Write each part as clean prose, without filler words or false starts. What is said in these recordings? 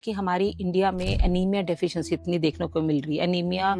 कि हमारी इंडिया में एनीमिया डेफिशिएंसी इतनी देखने को मिल रही है। एनीमिया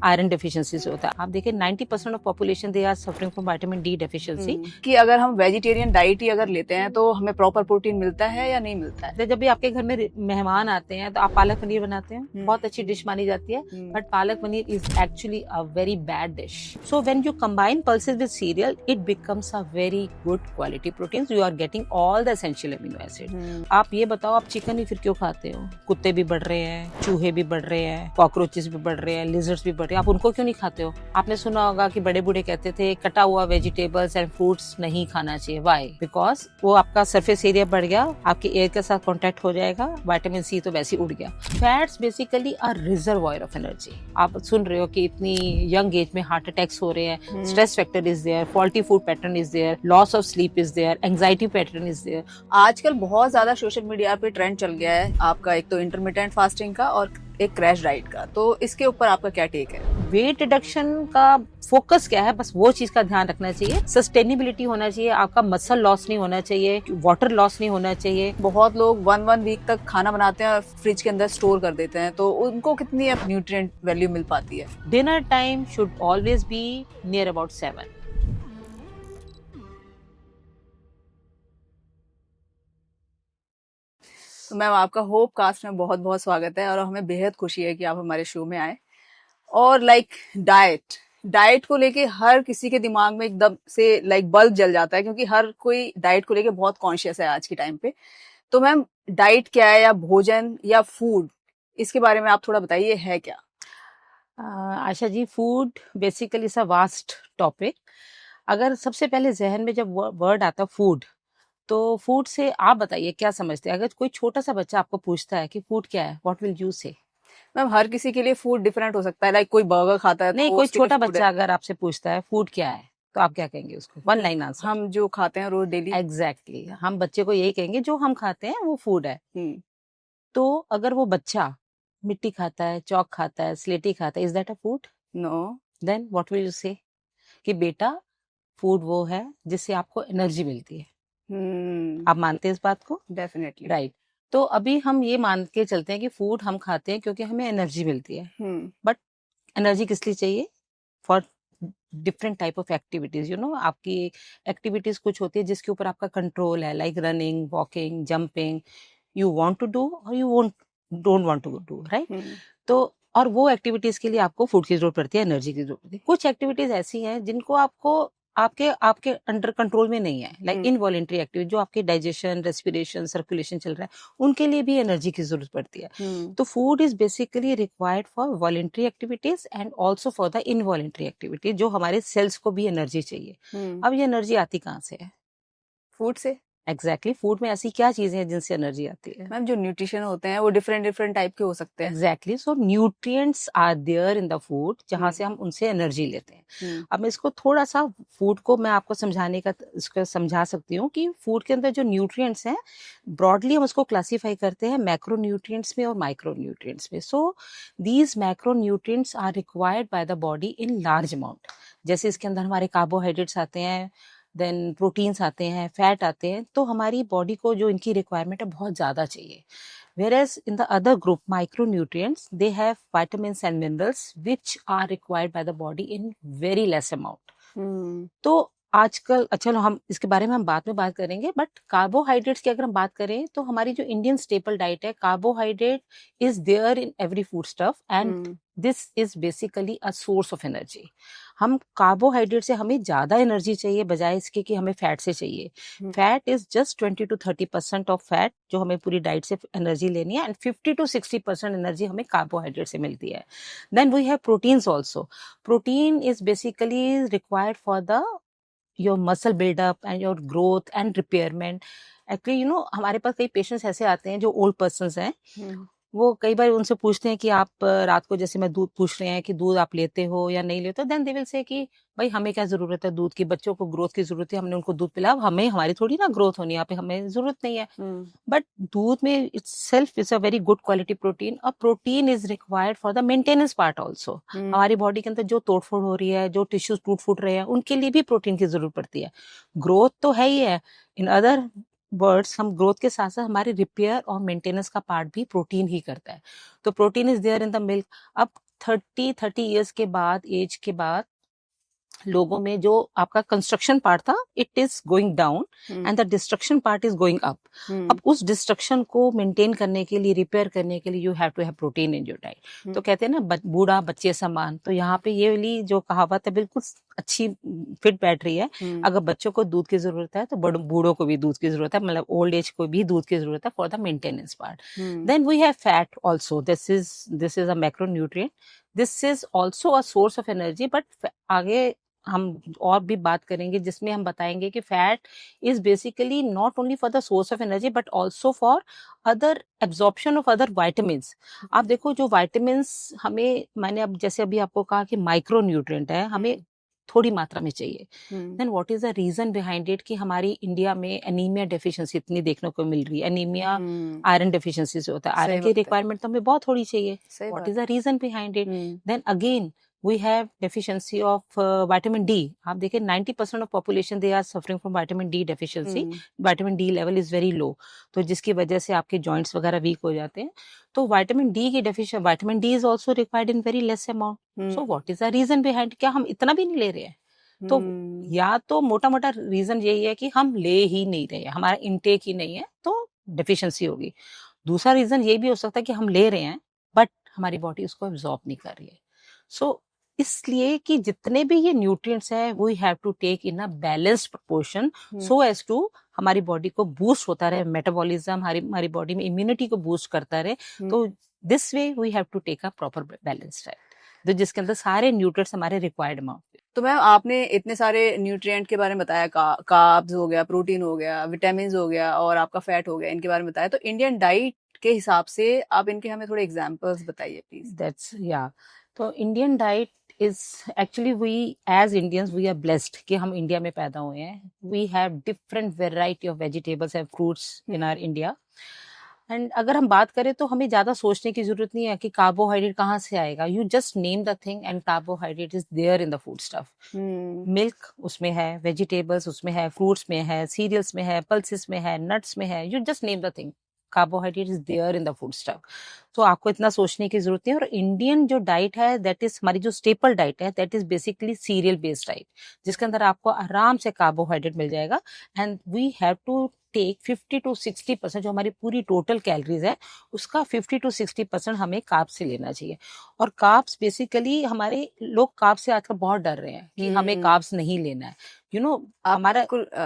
आयरन डेफिशिएंसी से होता है। आप देखिए 90% of population they are suffering from vitamin D deficiency. कि अगर हम वेजिटेरियन डाइट ही अगर लेते हैं तो हमें प्रॉपर प्रोटीन मिलता है या नहीं मिलता है? तो जब भी आपके घर में मेहमान आते हैं तो आप पालक पनीर बनाते हैं, बहुत अच्छी डिश मानी जाती है, but palak paneer is actually a very bad dish. So when you combine pulses with cereal it becomes a very good quality protein. You are getting all the essential amino acid. आप ये बताओ, आप चिकन ही फिर क्यों खाते हो? कुत्ते भी बढ़ रहे हैं, चूहे भी बढ़ रहे हैं, कॉकरोचेस भी बढ़ रहे हैं, लिजर्ड्स भी बढ़ रहे हैं, आप उनको क्यों नहीं खाते हो? आपने सुना होगा कि बड़े बूढ़े कहते थे कटा हुआ वेजिटेबल्स एंड फ्रूट्स नहीं खाना चाहिए। व्हाई? बिकॉज वो आपका सरफेस एरिया बढ़ गया, आपके एयर के साथ कांटेक्ट हो जाएगा, विटामिन सी तो वैसे ही उड़ गया। Fats basically are reservoir of energy. आप सुन रहे हो कि इतनी यंग एज में हार्ट अटैक्स हो रहे हैं, stress factor is there, faulty food pattern is there, loss of sleep is there, anxiety pattern is there. आजकल बहुत ज्यादा सोशल मीडिया पे ट्रेंड चल गया है आपका, एक तो इंटरमिटेंट फास्टिंग का और एक क्रैश डाइट का, तो इसके ऊपर आपका क्या टेक है? वेट रिडक्शन का फोकस क्या है? बस वो चीज का ध्यान रखना चाहिए, सस्टेनेबिलिटी होना चाहिए, आपका मसल लॉस नहीं होना चाहिए, वाटर लॉस नहीं होना चाहिए। बहुत लोग वन वीक तक खाना बनाते हैं और फ्रिज के अंदर स्टोर कर देते हैं, तो उनको कितनी न्यूट्रिएंट वैल्यू मिल पाती है? Dinner time should always be near about 7। तो मैम, आपका होप कास्ट में बहुत बहुत स्वागत है और हमें बेहद खुशी है कि आप हमारे शो में आए। और डाइट को लेके हर किसी के दिमाग में एकदम से बल्ब जल जाता है, क्योंकि हर कोई डाइट को लेके बहुत कॉन्शियस है आज के टाइम पे। तो मैम, डाइट क्या है, या भोजन या फूड, इसके बारे में आप थोड़ा बताइए, है क्या? Asha ji, food basically is a vast topic. अगर सबसे पहले जहन में जब वर्ड आता फूड, तो फूड से आप बताइए क्या समझते हैं? अगर कोई छोटा सा बच्चा आपको पूछता है कि फूड क्या है, व्हाट विल यू से? मैम, हर किसी के लिए फूड डिफरेंट हो सकता है। कोई बर्गर खाता है नहीं, तो कोई उसके लिए छोटा food बच्चा है। अगर आपसे पूछता है फूड क्या है, तो आप क्या कहेंगे उसको? One line answer. हम जो खाते हैं रोज डेली। एग्जैक्टली, हम बच्चे को यही कहेंगे, जो हम खाते हैं वो फूड है। तो अगर वो बच्चा मिट्टी खाता है, चौक खाता है, स्लेटी खाता है, is that a food? No. Then what will you say? कि बेटा, फूड वो है जिससे आपको एनर्जी मिलती है। आप मानते हैं इस बात को? डेफिनेटली। राइट। तो अभी हम ये मान के चलते हैं कि फूड हम खाते हैं क्योंकि हमें एनर्जी मिलती है। बट एनर्जी किस लिए चाहिए? For different type of activities. आपकी एक्टिविटीज कुछ होती है जिसके ऊपर आपका कंट्रोल है, like running, walking, jumping. You want to do और you won't don't want to do, right? तो और वो एक्टिविटीज के लिए आपको फूड की जरूरत पड़ती है, एनर्जी की जरूरत पड़ती है। कुछ एक्टिविटीज ऐसी हैं जिनको आपको आपके आपके अंडर कंट्रोल में नहीं है, लाइक इनवॉलेंट्री एक्टिविटी, जो आपके डाइजेशन, रेस्पिरेशन, सर्कुलेशन चल रहा है, उनके लिए भी एनर्जी की जरूरत पड़ती है। तो food is basically required for voluntary activities and also for the involuntary activity, जो हमारे सेल्स को भी एनर्जी चाहिए। अब ये एनर्जी आती कहाँ से है? फूड से। एग्जैक्टली। फूड में ऐसी क्या चीजें हैं जिनसे एनर्जी आती है? मैम, जो न्यूट्रिशन होते हैं वो डिफरेंट टाइप के हो सकते हैं। Exactly. So nutrients are there in the food, जहां से हम उनसे एनर्जी लेते हैं। अब मैं इसको थोड़ा सा फूड को मैं आपको समझाने का इसको समझा सकती हूँ कि फूड के अंदर जो न्यूट्रिएंट्स हैं, ब्रॉडली हम उसको क्लासीफाई करते हैं मैक्रो न्यूट्रिएंट्स में और माइक्रो न्यूट्रिएंट्स में। So these macro nutrients are required by the body in large amount. जैसे इसके अंदर हमारे कार्बोहाइड्रेट्स आते हैं, देन प्रोटीन्स आते हैं, फैट आते हैं। तो हमारी बॉडी को जो इनकी रिक्वायरमेंट है बहुत ज़्यादा चाहिए। Whereas in the other group, micronutrients, they have vitamins and minerals which are required by the body in very less amount. तो आजकल, चलो हम इसके बारे में हम बाद में बात करेंगे, बट कार्बोहाइड्रेट्स की अगर हम बात करें तो हमारी जो इंडियन स्टेपल डाइट है, carbohydrate is there in every food stuff and this is basically a source of energy. हम कार्बोहाइड्रेट से हमें ज्यादा एनर्जी चाहिए बजाय इसके कि हमें फैट से चाहिए। Fat is just 20 to 30% of fat जो हमें पूरी डाइट से एनर्जी लेनी है, एंड 50 to 60% एनर्जी हमें कार्बोहाइड्रेट से मिलती है। Then we have proteins also. Protein is basically required for the your muscle buildup and your growth and repairment. Actually हमारे पास कई पेशेंट्स ऐसे आते हैं जो ओल्ड पर्सन्स हैं, वो कई बार उनसे पूछते हैं कि आप रात को, जैसे मैं दूध पूछ रहे हैं कि दूध आप लेते हो या नहीं लेते हो, देन दे विल से कि भाई हमें क्या जरूरत है दूध की, बच्चों को ग्रोथ की जरूरत है, हमने उनको दूध पिलाया, हमें हमारी थोड़ी ना ग्रोथ होनी है, यहाँ पे हमें जरूरत नहीं है। बट दूध में itself is a very good quality protein. और protein is required for the maintenance part also. हमारी बॉडी के अंदर जो तोड़फोड़ हो रही है, जो टिश्यूज टूट फूट रहे हैं, उनके लिए भी प्रोटीन की जरूरत पड़ती है। ग्रोथ तो है ही है, इन अदर वर्ड्स, हम ग्रोथ के साथ साथ हमारे रिपेयर और मेंटेनेंस का पार्ट भी प्रोटीन ही करता है। तो protein is there in the milk. अब 30 इयर्स के बाद, एज के बाद, लोगों में जो आपका कंस्ट्रक्शन पार्ट था it is going down and the destruction part is going up. अब उस डिस्ट्रक्शन को मेंटेन करने के लिए, रिपेयर करने के लिए, you have to have protein in your diet. तो कहते हैं ना बूढ़ा बच्चे समान, तो यहाँ पे ये वाली जो कहावत है बिल्कुल अच्छी फिट बैठ रही है। अगर बच्चों को दूध की जरूरत है तो बूढ़ों को भी दूध की जरूरत है, मतलब ओल्ड एज को भी दूध की जरूरत है for the maintenance part. Then we have fat also, this is a macronutrient, this is also a source of energy. But आगे हम और भी बात करेंगे जिसमें हम बताएंगे कि fat is basically not only for the source of energy but also for other absorption of other vitamins. आप देखो जो वाइटामिन्स हमें, मैंने अब जैसे अभी आपको कहा कि माइक्रो न्यूट्रिएंट है, हमें थोड़ी मात्रा में चाहिए। Then what is the reason behind it कि हमारी इंडिया में एनीमिया डेफिशिएंसी इतनी देखने को मिल रही है। एनीमिया आयरन डेफिशिएंसी से होता है, आयरन की रिक्वायरमेंट तो हमें बहुत थोड़ी चाहिए। What is the reason behind it? Then again we have deficiency of vitamin D. आप देखिए 90% of population they are suffering from vitamin D deficiency. Vitamin D level is very low. तो जिसकी वजह से आपके joints वगैरह वीक हो जाते हैं। तो vitamin D की deficiency, vitamin D is also required in very less amount. So what is the reason behind? क्या हम इतना भी नहीं ले रहे हैं? तो या तो मोटा मोटा रीजन यही है कि हम ले ही नहीं रहे हैं, हमारा इनटेक ही नहीं है, तो डेफिशिएंसी होगी। दूसरा रीजन ये भी हो सकता है कि हम ले रहे हैं बट हमारी बॉडी उसको एब्जॉर्ब नहीं कर रही है। सो इसलिए कि जितने भी ये न्यूट्रिएंट्स है we have to take in a balanced proportion so as to हमारी बॉडी को बूस्ट होता रहे, मेटाबॉलिज्म हमारी बॉडी में इम्यूनिटी को बूस्ट करता रहे। तो this way we have to take a proper balanced diet जिसके अंदर सारे न्यूट्रिएंट्स हमारे रिक्वायर्ड अमाउंट। तो मैम आपने इतने सारे न्यूट्रिएंट के बारे में बताया, कार्ब्स हो गया, प्रोटीन हो गया, विटामिन हो गया और आपका फैट हो गया, इनके बारे में बताया। तो इंडियन डाइट के हिसाब से आप इनके हमें थोड़े एग्जांपल्स बताइए प्लीज। दैट्स या तो Indian diet is actually we as Indians we are blessed कि हम इंडिया में पैदा हुए हैं। We have different variety of vegetables and fruits in our India. And अगर हम बात करें तो हमें ज्यादा सोचने की जरूरत नहीं है कि कार्बोहाइड्रेट कहाँ से आएगा। You just name the thing and carbohydrate is there in the food stuff. Milk उसमें है, वेजिटेबल्स उसमें है, फ्रूट्स में है, सीरियल्स में है, पल्सेस में है, नट्स में है। You just name the thing, carbohydrate is there in the food stuff. तो आपको इतना सोचने की जरूरत नहीं है। और इंडियन जो डाइट है दैट इज हमारी जो स्टेपल डाइट है that is basically cereal based diet जिसके अंदर आपको आराम से कार्बोहाइड्रेट मिल जाएगा। And we have to take 50 to 60% जो हमारी पूरी टोटल कैलोरीज है उसका 50 to 60% हमें कार्ब्स से लेना चाहिए। और कार्ब्स बेसिकली हमारे लोग कार्ब्स से आजकल बहुत डर रहे हैं कि हमें कार्ब्स नहीं लेना है। यू नो हमारा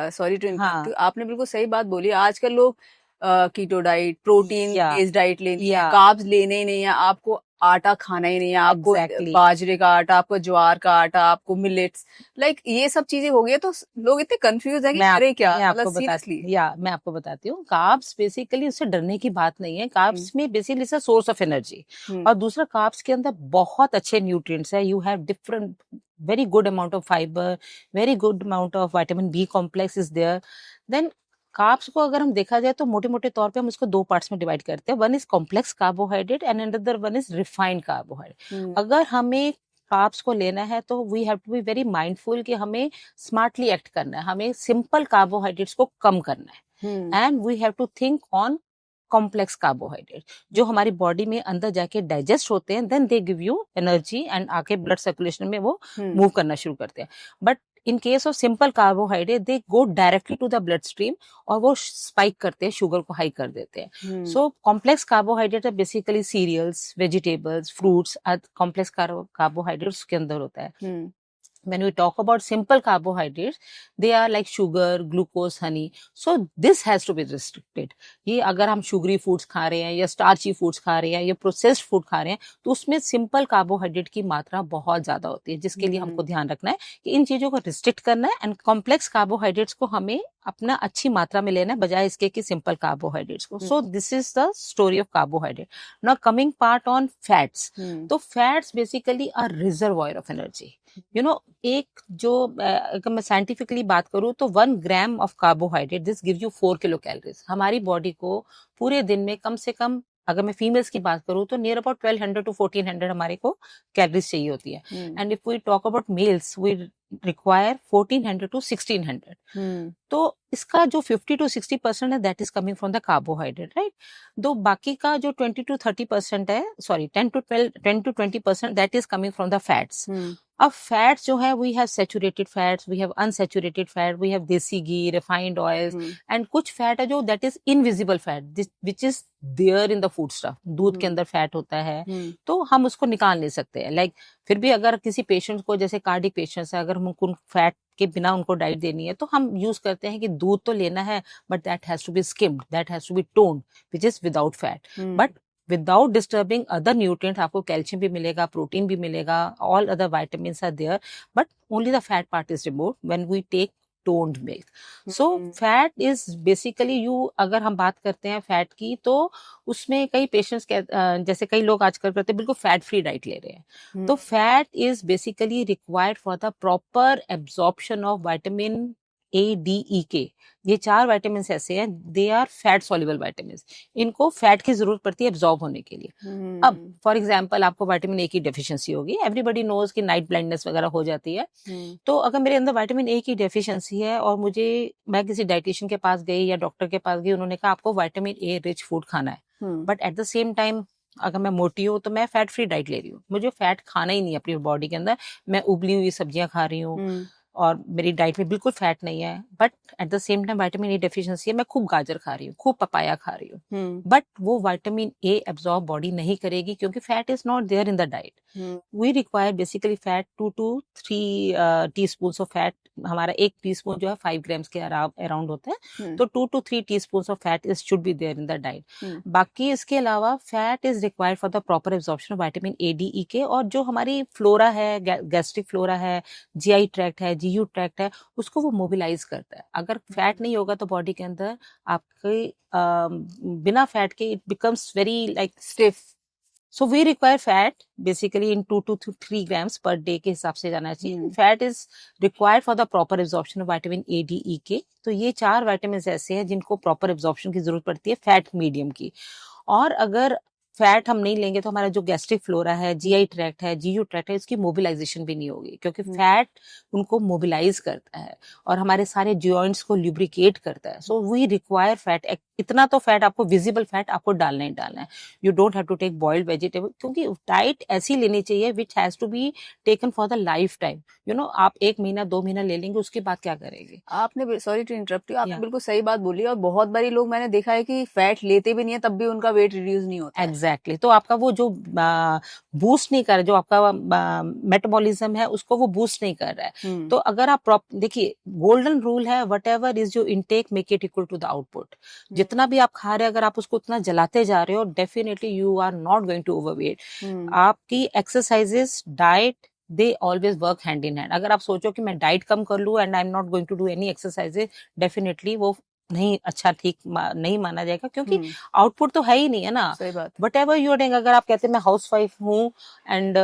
सॉरी टू इंटरप्ट, आपने बिल्कुल सही बात बोली। आजकल लोग keto diet, protein based diet लेनी है, कार्ब्स लेने ही नहीं है, आपको आटा खाना ही नहीं है, आपको बाजरे का आटा, आपको ज्वार का आटा, आपको मिलेट्स, लाइक ये सब चीजें हो गई। तो लोग इतने कंफ्यूज हैं कि अरे क्या, मतलब सीरियसली मैं आपको बताती हूँ। कार्ब्स बेसिकली उससे डरने की बात नहीं है। कार्ब्स में basically it's a source of energy. और दूसरा कार्ब्स के अंदर बहुत अच्छे न्यूट्रिएंट्स है। You have different very good amount of fibre, very good amount of vitamin B complex is there. Then carbs को अगर हम देखा जाए तो मोटे मोटे तौर पे हम उसको दो पार्ट्स में डिवाइड करते हैं। One is complex carbohydrate and another one is refined carbohydrate. अगर हमें कार्ब्स को लेना है तो we have to be very mindful कि हमें स्मार्टली एक्ट करना है, हमें सिंपल कार्बोहाइड्रेट्स को कम करना है। And we have to think on complex carbohydrate जो हमारी बॉडी में अंदर जाके डाइजेस्ट होते हैं। Then they give you energy and आके ब्लड सर्कुलेशन में वो मूव करना शुरू करते हैं। But in case of simple carbohydrate they go directly to the blood stream और वो स्पाइक करते हैं, शुगर को हाई कर देते हैं। So complex carbohydrate basically cereals, vegetables, fruits, complex carbohydrates के अंदर होता है। When we talk about simple carbohydrates, they are like sugar, glucose, honey. So this has to be restricted. ये अगर हम शुगरी फूड्स खा रहे हैं या स्टार्ची फूड्स खा रहे हैं या प्रोसेस्ड फूड खा रहे हैं तो उसमें सिंपल कार्बोहाइड्रेट की मात्रा बहुत ज्यादा होती है, जिसके लिए हमको ध्यान रखना है कि इन चीजों को रिस्ट्रिक्ट करना है। एंड कॉम्प्लेक्स कार्बोहाइड्रेट्स को हमें अपना अच्छी मात्रा में लेना है बजाय इसके कि सिंपल कार्बोहाइड्रेट्स को। So this is the story of carbohydrate. Now coming part on fats. तो fats basically are reservoir of energy. You know एक जो अगर मैं साइंटिफिकली बात करूं तो 1 gram of carbohydrate this give you 4 kilo calories. हमारी बॉडी को पूरे दिन में कम से कम, अगर मैं फीमेल्स की बात करूं तो नियर अबाउट 1200 to 1400 हमारे को कैलोरीज चाहिए होती है। And if we talk about males we require 1400 to 1600। तो इसका जो 50 to 60% है that is coming from the carbohydrate, right. तो बाकी का जो 20 to 30% है, sorry 10 to 20% that is coming from the fats. अब फैट्स जो है we have saturated fats, we have unsaturated fat, we have desi ghee, refined oils, and कुछ फैट है जो that is invisible fat which is there in the food stuff. दूध के अंदर fat होता है, तो हम उसको निकाल नहीं सकते हैं। लाइक फिर भी अगर किसी पेशेंट को, जैसे कार्डिक पेशेंट्स है, अगर उनको फैट के बिना उनको डाइट देनी है तो हम यूज करते हैं कि दूध तो लेना है but that has to be skimmed, that has to be toned, which is without fat, but without disturbing other nutrients. आपको कैल्शियम भी मिलेगा, प्रोटीन भी मिलेगा, all other vitamins are there, but only the fat part is removed when we take toned milk. So fat is basically you, अगर हम बात करते हैं फैट की, तो उसमें कई पेशेंट्स जैसे कई लोग आजकल करते हैं बिल्कुल फैट फ्री डाइट ले रहे हैं। तो fat is basically required for the proper absorption of vitamin A, D, E, K. ये 4 विटामिन ऐसे हैं, they are fat soluble vitamin. इनको फैट की जरूरत पड़ती है एब्जॉर्ब होने के लिए। अब फॉर एग्जांपल आपको विटामिन ए की डेफिशिएंसी होगी, एवरीबॉडी नोज कि नाइट ब्लाइंडनेस वगैरह हो जाती है। तो अगर मेरे अंदर विटामिन ए की डेफिशिएंसी है और मैं किसी डाइटिशियन के पास गई या डॉक्टर के पास गई, उन्होंने कहा आपको विटामिन ए रिच फूड खाना है, but at the same time अगर मैं मोटी हूँ तो मैं फैट फ्री डाइट ले रही हूँ, मुझे फैट खाना ही नहीं है अपनी बॉडी के अंदर, मैं उबली हुई सब्जियां खा रही हूँ और मेरी डाइट में बिल्कुल फैट नहीं है, but at the same time vitamin A deficiency है, मैं खूब गाजर खा रही हूँ, खूब पपाया खा रही हूँ, बट वो विटामिन ए एब्जॉर्ब बॉडी नहीं करेगी क्योंकि fat is not there in the diet. We require basically fat 2 to 3 teaspoon of fat. हमारा 1 टीस्पून जो है 5 ग्राम्स के अराउंड होता है, तो 2 to 3 teaspoon of fat is should be there in the diet. बाकी इसके अलावा fat is required for the proper absorption of vitamin A, D, E, K. और जो हमारी फ्लोरा है, गैस्ट्रिक फ्लोरा है, जीआई ट्रैक्ट है, जीयू ट्रैक्ट है, उसको वो मोबिलाइज करता है। अगर फैट नहीं होगा तो बॉडी के अंदर आपके बिना फैट के it becomes very like stiff. So we require fat basically in 2 to 3 grams per day के हिसाब से जाना चाहिए। Fat is required for the proper absorption of vitamin A, D, E, K. तो ये 4 विटामिन ऐसे हैं जिनको प्रॉपर एब्जॉर्प्शन की जरूरत पड़ती है फैट मीडियम की। और अगर फैट हम नहीं लेंगे तो हमारा जो गैस्ट्रिक फ्लोरा है, जीआई ट्रैक्ट है, जीयू ट्रैक्ट है, इसकी मोबिलाइजेशन भी नहीं होगी क्योंकि फैट उनको मोबिलाइज करता है और हमारे सारे जॉइंट्स को ल्यूब्रिकेट करता है। So we require fat. इतना तो फैट आपको, विजिबल फैट आपको डालना ही डालना है। You don't have to take boiled vegetable, क्योंकि डाइट ऐसी लेनी चाहिए which has to be taken for the life time. आप 1 महीना 2 महीना ले लेंगे, उसके बाद क्या करेंगे? आपने, सॉरी टू इंटरप्ट यू, आपने बिल्कुल सही बात बोली। और बहुत बारी लोग मैंने देखा है कि फैट लेते भी नहीं है तब भी उनका वेट रिड्यूस नहीं होता। एग्जैक्टली। तो आपका वो जो बूस्ट नहीं कर रहा, जो आपका मेटाबॉलिज्म है उसको वो बूस्ट नहीं कर रहा है। तो अगर आप देखिए, गोल्डन रूल है, whatever is your intake make it equal to the output. जितना भी आप खा रहे हैं, अगर आप उसको उतना जलाते जा रहे हो, definitely you are not going to overweight. आपकी exercises, diet, they always work hand in hand. अगर आप सोचो कि मैं डाइट कम कर लूं and I am not going to do any exercises, definitely वो नहीं अच्छा, ठीक नहीं माना जाएगा क्योंकि आउटपुट तो है ही नहीं है ना। सही बात। Whatever you are doing, अगर आप कहते हैं मैं हाउस वाइफ हूँ एंड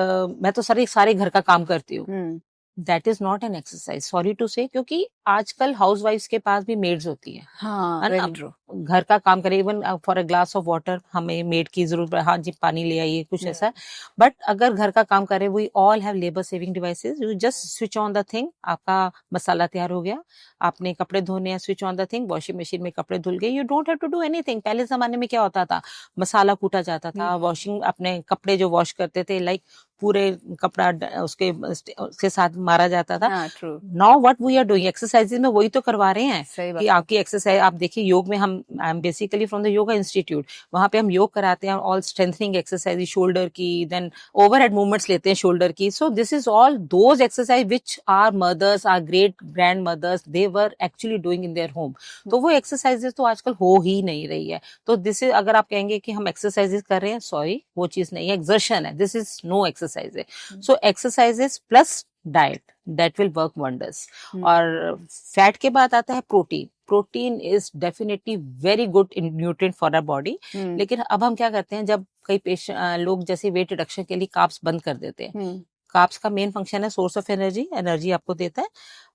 मैं तो सारे घर का काम करती हूँ, that is not an exercise, sorry to say. क्योंकि आजकल हाउस वाइफ्स के पास भी मेड्स होती है, हाँ, very true। घर का काम करे, even for a glass of water हमें मेड की जरूरत है, हाँ जी पानी ले आइए, कुछ ऐसा। बट अगर घर का काम करे, we all have labour saving devices. You just switch on the thing, आपका मसाला तैयार हो गया, आपने कपड़े धोने हैं, switch on the thing, washing machine में कपड़े धुल गए, you don't have to do anything. पहले जमाने में क्या होता था, मसाला कूटा जाता था, वॉशिंग, अपने कपड़े जो वॉश करते थे, लाइक पूरे कपड़ा उसके साथ मारा जाता था। Now what we are doing, exercises में वही तो करवा रहे हैं कि आपकी एक्सरसाइज, आप देखिए योग में, I am basically from the yoga institute, वहां पे हम योग कराते हैं, ऑल स्ट्रेंथनिंग एक्सरसाइज, शोल्डर की, देन ओवरहेड मूवमेंट्स लेते हैं शोल्डर की। So this is all those exercise which are mothers, are great grand mothers, they were actually doing in their home. तो वो एक्सरसाइजेस तो आजकल हो ही नहीं रही है। तो दिस इज, अगर आप कहेंगे कि हम एक्सरसाइजेस कर रहे हैं, सॉरी, वो चीज नहीं है, एक्सर्शन है, this is no exercise. So exercises plus diet, that will work wonders. और फैट के बाद आता है protein. Protein is definitely very good nutrient for our body. लेकिन अब हम क्या करते हैं, जब कई लोग जैसे वेट रिडक्शन के लिए कार्ब्स बंद कर देते हैं। कार्ब्स का मेन फंक्शन है सोर्स ऑफ एनर्जी, एनर्जी आपको देता है।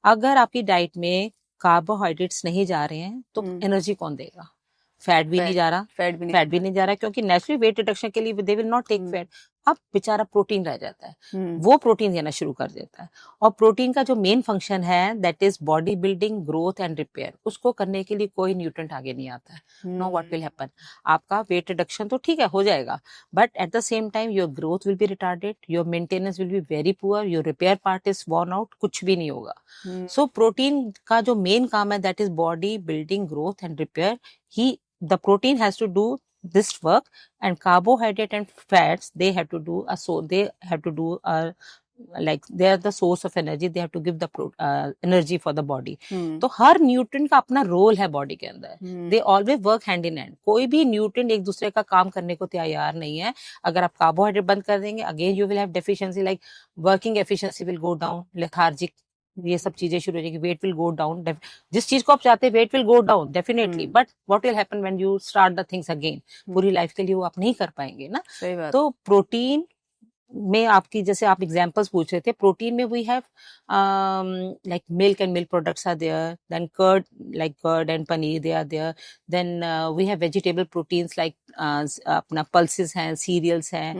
अगर आपकी डाइट में कार्बोहाइड्रेट्स नहीं जा रहे हैं तो एनर्जी कौन देगा? फैट भी नहीं जा रहा, फैट भी नहीं जा रहा, क्योंकि नेचुरली वेट रिडक्शन के लिए they will not take fat. अब बेचारा प्रोटीन रह जाता है, वो प्रोटीन देना शुरू कर देता है। और प्रोटीन का जो मेन फंक्शन है that is body building, growth and repair, उसको करने के लिए कोई न्यूट्रिएंट आगे नहीं आता है। नो व्हाट विल हैपन, आपका वेट रिडक्शन तो ठीक है हो जाएगा, but at the same time your growth will be retarded, your maintenance will be very poor, your repair part is worn out, कुछ भी नहीं होगा। सो प्रोटीन का जो मेन काम है that is body building, growth and repair, he the protein has to do this work, and carbohydrate and fats they have to do like they are the source of energy, they have to give the energy for the body. तो हर nutrient का अपना role है body के अंदर, दे always work hand in hand, कोई भी nutrient एक दूसरे का काम करने को तैयार नहीं है। अगर आप कार्बोहाइड्रेट बंद कर देंगे, again you will have deficiency, like working efficiency will go down, lethargic, ये सब चीजें शुरू हो जाएगी, वेट विल गो डाउन, जिस चीज को आप चाहते हैं weight will go down definitely, but what will happen when you start the things again, पूरी लाइफ के लिए वो आप नहीं कर पाएंगे ना। सही बात। तो प्रोटीन में आपकी, जैसे आप एग्जांपल्स पूछ रहे थे, प्रोटीन में we have like milk and milk products are there, then curd, like curd and paneer they are there, then we have vegetable proteins like अपना पल्सेस हैं, सीरियल्स हैं,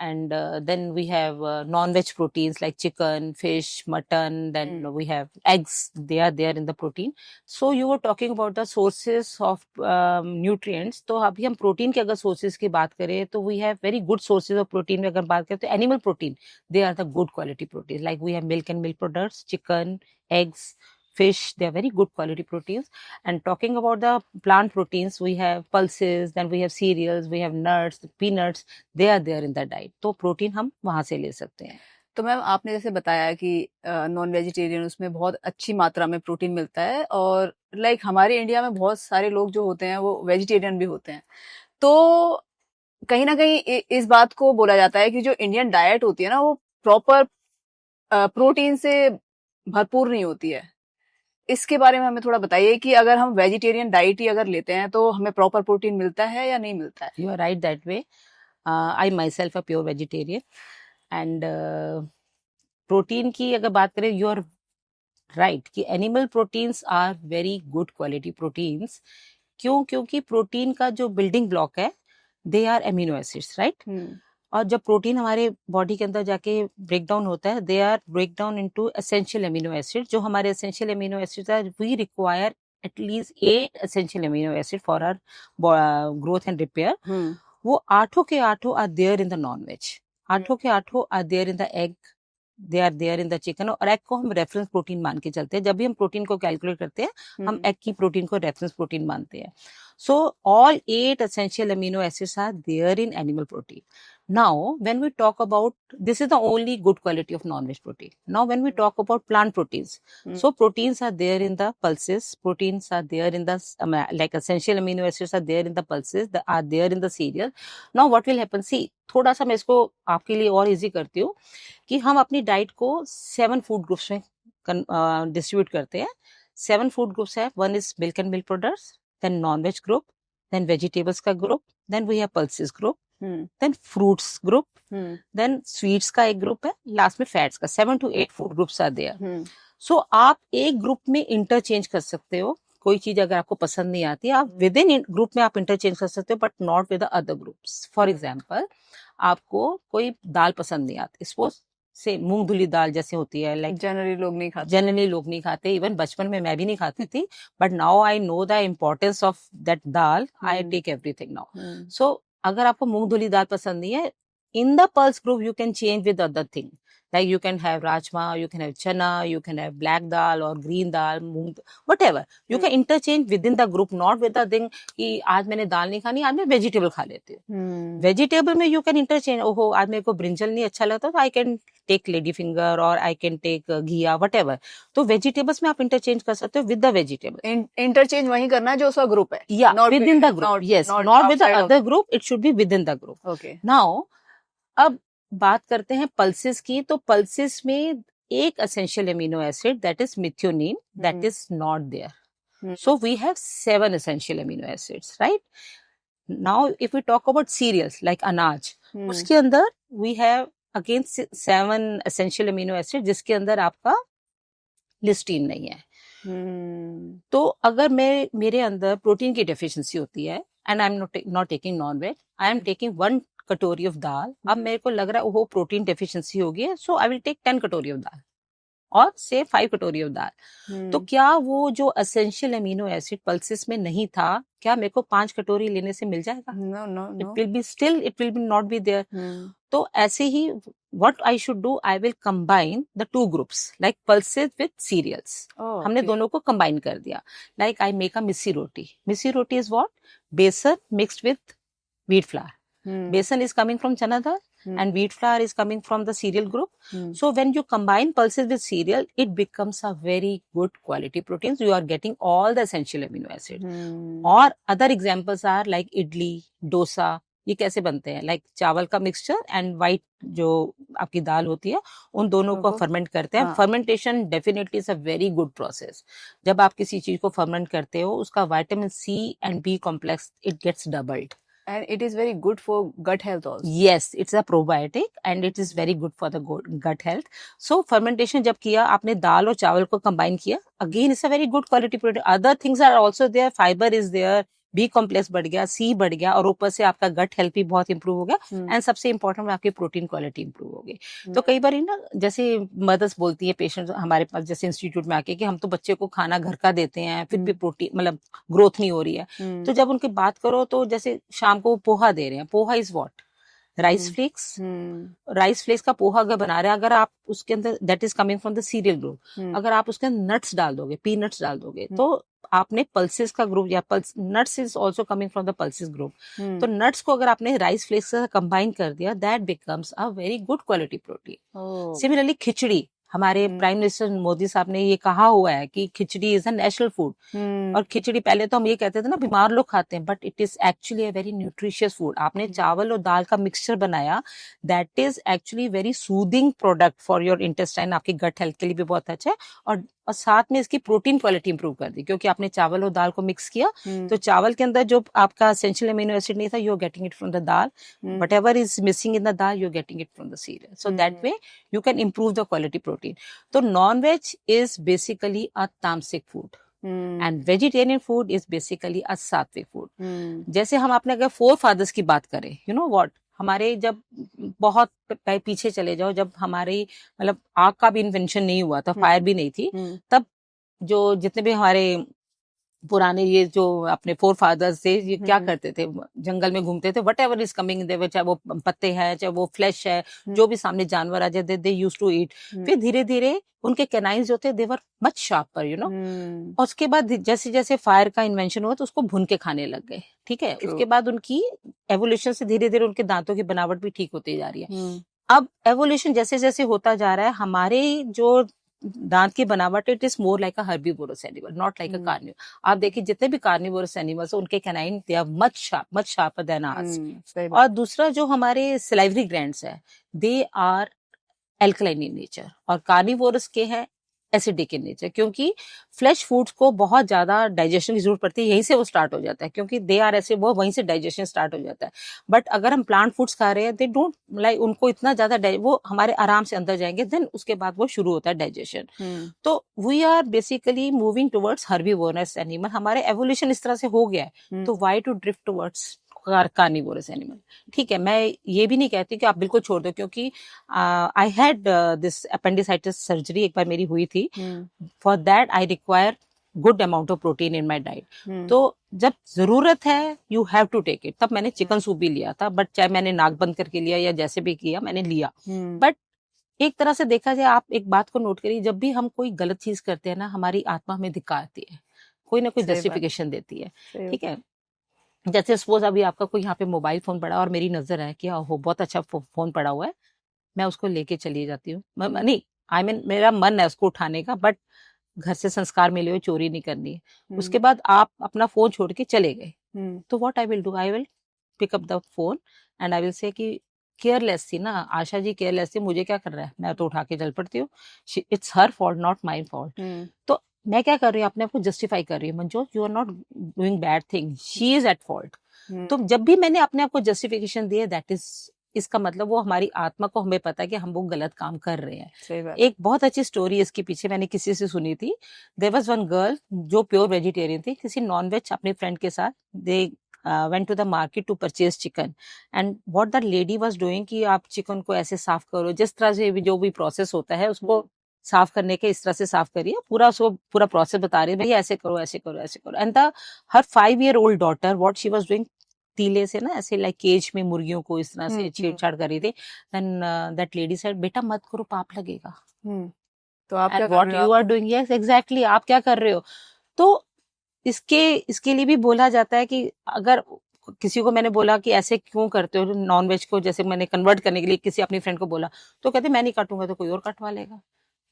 and then we have non veg proteins like chicken, fish, mutton, then we have eggs, they are there in the protein. So you were talking about the sources of nutrients, तो अभी हम protein के अगर sources की बात करें तो we have very good sources of protein में अगर बात करें तो animal protein, they are the good quality proteins, like we have milk and milk products, chicken, eggs, fish, they are very good quality proteins. And talking about the plant proteins, we have pulses, then we have cereals, we have nuts, peanuts, they are there in the diet, तो protein हम वहां से ले सकते हैं। तो ma'am आपने जैसे बताया कि नॉन वेजिटेरियन उसमें बहुत अच्छी मात्रा में प्रोटीन मिलता है, और लाइक हमारे इंडिया में बहुत सारे लोग जो होते हैं वो वेजिटेरियन भी होते हैं, तो कहीं ना कहीं इस बात को बोला जाता है कि जो इंडियन डाइट होती है ना वो प्रॉपर प्रोटीन से भरपूर नहीं होती है। इसके बारे में हमें थोड़ा बताइए कि अगर हम वेजिटेरियन डाइट ही अगर लेते हैं तो हमें प्रॉपर प्रोटीन मिलता है या नहीं मिलता है? You are right that way, I myself a pure vegetarian, and protein की अगर बात करें, यू आर राइट कि animal proteins are very good quality proteins. क्यों? क्योंकि प्रोटीन का जो बिल्डिंग ब्लॉक है they are amino acids, right. और जब प्रोटीन हमारे बॉडी के अंदर जाके ब्रेक डाउन होता है, they are break down into essential amino acid. जो हमारे essential amino acids are, we require at least 8 essential amino acid for our growth and repair. वो 8 के 8 are there in the non veg, 8 के 8 are there in the egg, they are there in the chicken. और egg को हम reference protein मान के चलते हैं, जब भी हम प्रोटीन को कैलकुलेट करते हैं हम एग की प्रोटीन को रेफरेंस प्रोटीन मानते हैं। So all 8 essential amino acids are there in animal protein. Now when we talk about, this is the only good quality of non-veg protein. Now when we talk about plant proteins, so proteins are there in the pulses, proteins are there in the like essential amino acids are there in the pulses, they are there in the cereal. Now what will happen, see थोड़ा सा मैं इसको आपके लिए और easy करती हूँ कि हम अपनी डाइट को 7 फूड ग्रुप्स में डिस्ट्रीब्यूट करते हैं। 7 फूड ग्रुप्स है, one is milk and milk products, then non-veg group, then vegetables का group, then we have pulses group, then fruits group, then sweets का एक group है, last में fats का। 7 to 8 food groups are there. So आप एक group में interchange कर सकते हो, कोई चीज अगर आपको पसंद नहीं आती आप विद इन ग्रुप में आप इंटरचेंज कर सकते हो, but not with the other groups. For example आपको कोई दाल पसंद नहीं आती, सपोज से मूंग धुली दाल जैसे होती है, लाइक जनरली लोग नहीं खाते, इवन बचपन में मैं भी नहीं खाती थी, but now I know the importance of that dal, I take everything now. So अगर आपको मूंग धुली दाल पसंद नहीं है, in the pulse group you can change with other thing, like you can have rajma, you can have chana, you can have black dal or green dal, moong, whatever you can interchange within the group, not with the thing कि आज मैंने दाल नहीं खानी, आज मैं vegetable खा लेती हूँ। वेजिटेबल में यू कैन इंटरचेंज, ओहो आज मेरे को ब्रिंजल नहीं अच्छा लगता तो I can take lady finger और I can take ghiya, whatever। तो वेजिटेबल्स में आप इंटरचेंज कर सकते हो विद द वेजिटेबल। इंटरचेंज वही करना है जो उसका ग्रुप है, या with in the group, yes, not with the other group, it should be with in the group. Okay, now अब बात करते हैं पल्सेस की, तो पल्सेस में एक essential amino acid that is methionine, that is not there. So we have 7 essential amino acids, right. Now if we talk about cereals like anaj, उसके अंदर we have again 7 essential amino acid, जिसके अंदर आपका लिस्टीन नहीं है। तो अगर मेरे अंदर प्रोटीन की डेफिशिएंसी होती है and I am not taking non veg, I am taking 1 katori of दाल, अब मेरे को लग रहा है वो प्रोटीन डेफिशिएंसी होगी, सो आई विल टेक 10 कटोरी ऑफ दाल और से 5 कटोरी ऑफ दाल। तो क्या वो जो एसेंशियल अमीनो एसिड पल्सेस में नहीं था, क्या मेरे को 5 कटोरी लेने से मिल जाएगा? No no it no. Will be still, it will be not be there. तो ऐसे ही what I should do, I will combine the two groups like pulses with cereals. हमने दोनों को combine कर दिया. Like I make a missi roti. Missi roti is what? Besan mixed with wheat flour. Besan is coming from chana dal and wheat flour is coming from the cereal group. So when you combine pulses with cereal, it becomes a very good quality proteins. You are getting all the essential amino acids. और other examples are like idli, dosa. ये कैसे बनते हैं? Like चावल का mixture and white जो आपकी दाल होती है, उन दोनों को फर्मेंट करते हैं। Fermentation definitely is a very good process. जब आप किसी चीज को फर्मेंट करते हो, उसका vitamin C and B complex it gets doubled and it is very good for gut health also. Yes, it's a probiotic and it is very good for the gut health. So fermentation जब किया आपने, दाल और चावल को combine किया, again it's a very good quality protein. Other things are also there, fiber is there, B complex बढ़ गया, सी बढ़ गया, और ऊपर से आपका गट हेल्थ भी बहुत इंप्रूव हो गया, एंड सबसे इंपॉर्टेंट में आपकी प्रोटीन क्वालिटी इंप्रूव हो गई। तो कई बार ना, जैसे मदर्स बोलती है पेशेंट हमारे पास जैसे इंस्टीट्यूट में आके कि हम तो बच्चे को खाना घर का देते हैं, फिर भी प्रोटीन मतलब ग्रोथ नहीं हो रही है। तो जब उनकी बात करो तो जैसे शाम को पोहा दे रहे हैं, poha is what? Rice flakes. Rice flakes का पोहा अगर बना रहे हैं, अगर आप उसके अंदर, that is coming from the serial group, अगर आप उसके अंदर नट्स डाल दोगे, पीनट्स डाल दोगे, तो आपने पल्सेस का ग्रुप, या nuts is also coming from the pulses group, तो नट्स को अगर आपने राइस फ्लेक्स से कंबाइन कर दिया, that becomes a very good quality protein. Similarly khichdi, हमारे प्राइम मिनिस्टर मोदी साहब ने ये कहा हुआ है कि खिचड़ी इज अ नेशनल फूड। और खिचड़ी पहले तो हम ये कहते थे ना बीमार लोग खाते हैं, but it is actually a very nutritious food. आपने चावल और दाल का मिक्सचर बनाया, that is actually very soothing product for your intestine, आपकी गट हेल्थ के लिए भी बहुत अच्छा है, और साथ में इसकी प्रोटीन क्वालिटी इंप्रूव कर दी, क्योंकि आपने चावल और दाल को मिक्स किया। तो चावल के अंदर जो आपका एसेंशियल अमीनो एसिड नहीं था, you are getting it from the dal, whatever is missing in the dal, you are getting it from the cereal, so that way you can improve the quality protein. So non-veg is basically a tamasic food and vegetarian food is basically a sattvic food. जैसे हम अपने अगर forefathers की बात करें, you know what, हमारे जब बहुत पीछे चले जाओ, जब हमारी मतलब आग का भी इन्वेंशन नहीं हुआ था, फायर भी नहीं थी, तब जो जितने भी हमारे पुराने ये जो अपने फोर फादर्स थे, ये क्या करते थे, जंगल में घूमते थे, whatever is coming there, चाहे वो पत्ते हैं, चाहे वो फ्लैश है, जो भी सामने जानवर आ जाते, दे यूज्ड टू ईट। फिर धीरे धीरे उनके कैनाइंस जो थे, they were much sharper, you know. और उसके बाद जैसे जैसे फायर का इन्वेंशन हुआ, तो उसको भून के खाने लग गए, ठीक है। उसके बाद उनकी एवोल्यूशन से धीरे धीरे उनके दांतों की बनावट भी ठीक होती जा रही है। अब एवोल्यूशन जैसे जैसे होता जा रहा है, हमारे जो दांत की बनावट, it is more like a herbivorous animal, not like a carnivore. आप देखिए जितने भी कार्निवोरस एनिमल्स, उनके canine they are much sharper than ours. और दूसरा जो हमारे सलाइवरी ग्लैंड्स है, they are alkaline in nature, और कार्निवोरस के हैं एसिडिक इन नेचर, क्योंकि फ्लैश फूड्स को बहुत ज्यादा डाइजेशन की जरूरत पड़ती है, यहीं से वो स्टार्ट हो जाता है, क्योंकि दे आर ऐसे, वो वहीं से डाइजेशन स्टार्ट हो जाता है। बट अगर हम प्लांट फूड्स खा रहे हैं, दे डोंट लाइक, उनको इतना ज्यादा वो हमारे आराम से अंदर जाएंगे, देन उसके बाद वो शुरू होता है डाइजेशन। तो we are basically moving towards herbivorous animal, हमारे एवोल्यूशन इस तरह से हो गया है, तो why to drift towards carnivorous animal. ठीक है, मैं ये भी नहीं कहती कि आप बिल्कुल छोड़ दो, क्योंकि I had this appendicitis surgery एक बार मेरी हुई थी, for that I require good amount of protein in my diet. तो जब जरूरत है, you have to take it. तब मैंने चिकन सूप भी लिया था, बट चाहे मैंने नाक बंद करके लिया या जैसे भी किया, मैंने लिया। बट एक तरह से देखा जाए, आप एक बात को नोट करिए, जब भी हम कोई गलत चीज करते हैं ना, हमारी आत्मा हमें दिखाती है, कोई ना कोई जस्टिफिकेशन देती है, ठीक है। जैसे सपोज अभी आपका कोई यहाँ पे मोबाइल फोन पड़ा और मेरी नजर है कि हो बहुत अच्छा फोन पड़ा हुआ है, मैं उसको लेके चली जाती हूँ, नहीं आई मीन मेरा मन है उसको उठाने का, बट घर से संस्कार मिले हुए चोरी नहीं करनी है। उसके बाद आप अपना फोन छोड़ के चले गए, तो what I will do, I will pick up the phone and I will say कि केयरलेस थी ना आशा जी, केयरलेस थी, मुझे क्या कर रहा है, मैं तो उठा के चल पड़ती हूँ, it's her fault not my fault. तो मैं क्या कर रही हूँ, अपने आप को जस्टिफाई कर रही हूँ, Manju you are not doing bad thing, she is at fault. तो जब भी मैंने अपने आप को जस्टिफिकेशन दिए, दैट इज, इसका मतलब वो हमारी आत्मा को, हमें पता है कि हम वो गलत काम कर रहे हैं। एक बहुत अच्छी स्टोरी इसके पीछे मैंने किसी से सुनी थी। देयर वाज वन गर्ल जो प्योर वेजिटेरियन थी, किसी नॉन वेज अपने फ्रेंड के साथ, दे went to the market to purchase chicken, and what the lady was doing कि आप चिकन को ऐसे साफ करो, जिस तरह से भी जो भी प्रोसेस होता है उसको साफ करने के इस तरह से साफ करिए, पूरा उसको पूरा प्रोसेस बता रही है, भाई ऐसे करो ऐसे करो ऐसे करो. And the her 5-year-old daughter what she was doing, तीले से ना ऐसे लाइक केज में मुर्गियों को इस तरह से छेड़छाड़ कर रही थी. देन दैट लेडी सेड, बेटा मत करो, पाप लगेगा. तो आप क्या what you are doing, yes exactly, आप क्या कर रहे हो. तो इसके लिए भी बोला जाता है कि अगर किसी को मैंने बोला कि ऐसे क्यों करते हो नॉन वेज को, जैसे मैंने कन्वर्ट करने के लिए किसी अपनी फ्रेंड को बोला, तो कहते मैं नहीं काटूंगा तो कोई और कटवा लेगा.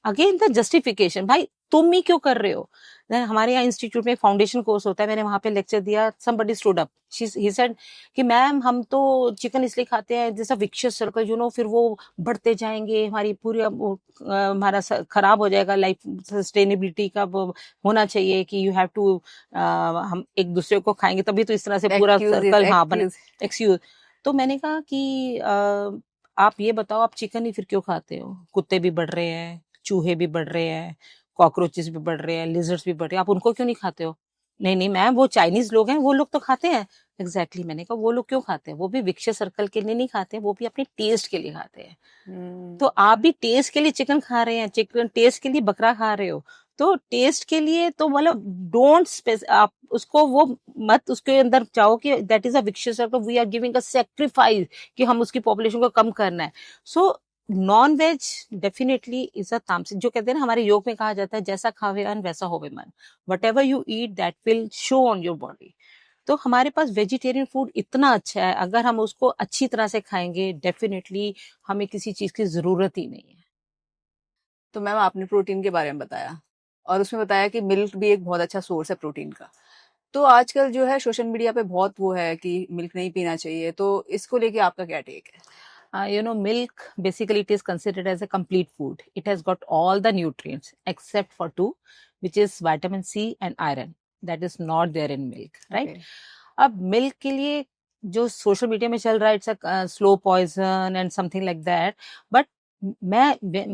अगेन द जस्टिफिकेशन, भाई तुम ही क्यों कर रहे हो. हमारे यहाँ इंस्टीट्यूट में फाउंडेशन कोर्स होता है, मैंने वहां पे लेक्चर दिया. somebody stood up, he said कि मैम हम तो चिकन इसलिए खाते हैं जैसा विक्शियस सर्कल, यू नो, फिर वो बढ़ते जाएंगे, हमारी पूरी हमारा खराब हो जाएगा, लाइफ सस्टेनेबिलिटी का वो होना चाहिए कि यू हैव टू, हम एक दूसरे को खाएंगे तभी तो इस तरह से पूरा सर्कल हाँ बने. एक्सक्यूज. तो मैंने कहा कि आप ये बताओ, आप चिकन ही फिर क्यों खाते हो. कुत्ते भी बढ़ रहे हैं, चूहे भी बढ़ रहे हैं, कॉकरोचेस भी बढ़ रहे हैं, लिजर्ड्स भी बढ़ रहे हैं, आप उनको क्यों नहीं खाते हो. नहीं नहीं मैम, वो चाइनीज लोग हैं, वो लोग तो खाते हैं. एग्जैक्टली मैंने कहा वो लोग क्यों खाते हैं, वो भी विक्शियस सर्कल के लिए नहीं खाते, वो भी अपने टेस्ट के लिए खाते हैं. तो आप भी टेस्ट के लिए चिकन खा रहे हैं, चिकन टेस्ट के लिए बकरा खा रहे हो, तो टेस्ट के लिए तो मतलब डोंट आप उसको वो मत उसके अंदर चाहो कि that is a vicious circle, we are giving a sacrifice कि हम उसकी पॉपुलेशन को कम करना है. So non veg definitely is a tamasic, जो कहते हैं ना हमारे योग में कहा जाता है जैसा खावे अन्न वैसा होवे मन, what ever you eat that will show on your body. तो हमारे पास वेजिटेरियन फूड इतना अच्छा है, अगर हम उसको अच्छी तरह से खाएंगे डेफिनेटली हमें किसी चीज की जरूरत ही नहीं है. तो मैम आपने प्रोटीन के बारे में बताया और उसमें बताया कि मिल्क भी एक बहुत अच्छा सोर्स है प्रोटीन का. तो आजकल जो है सोशल मीडिया पे बहुत वो है कि मिल्क नहीं पीना चाहिए, तो इसको लेके आपका क्या टेक है. You know, milk basically it is considered as a complete food. It has got all the nutrients except for two, which is vitamin C and iron. That is not there in milk, right? Okay. अब milk के लिए जो social media में चल रहा है, it's a slow poison and something like that. But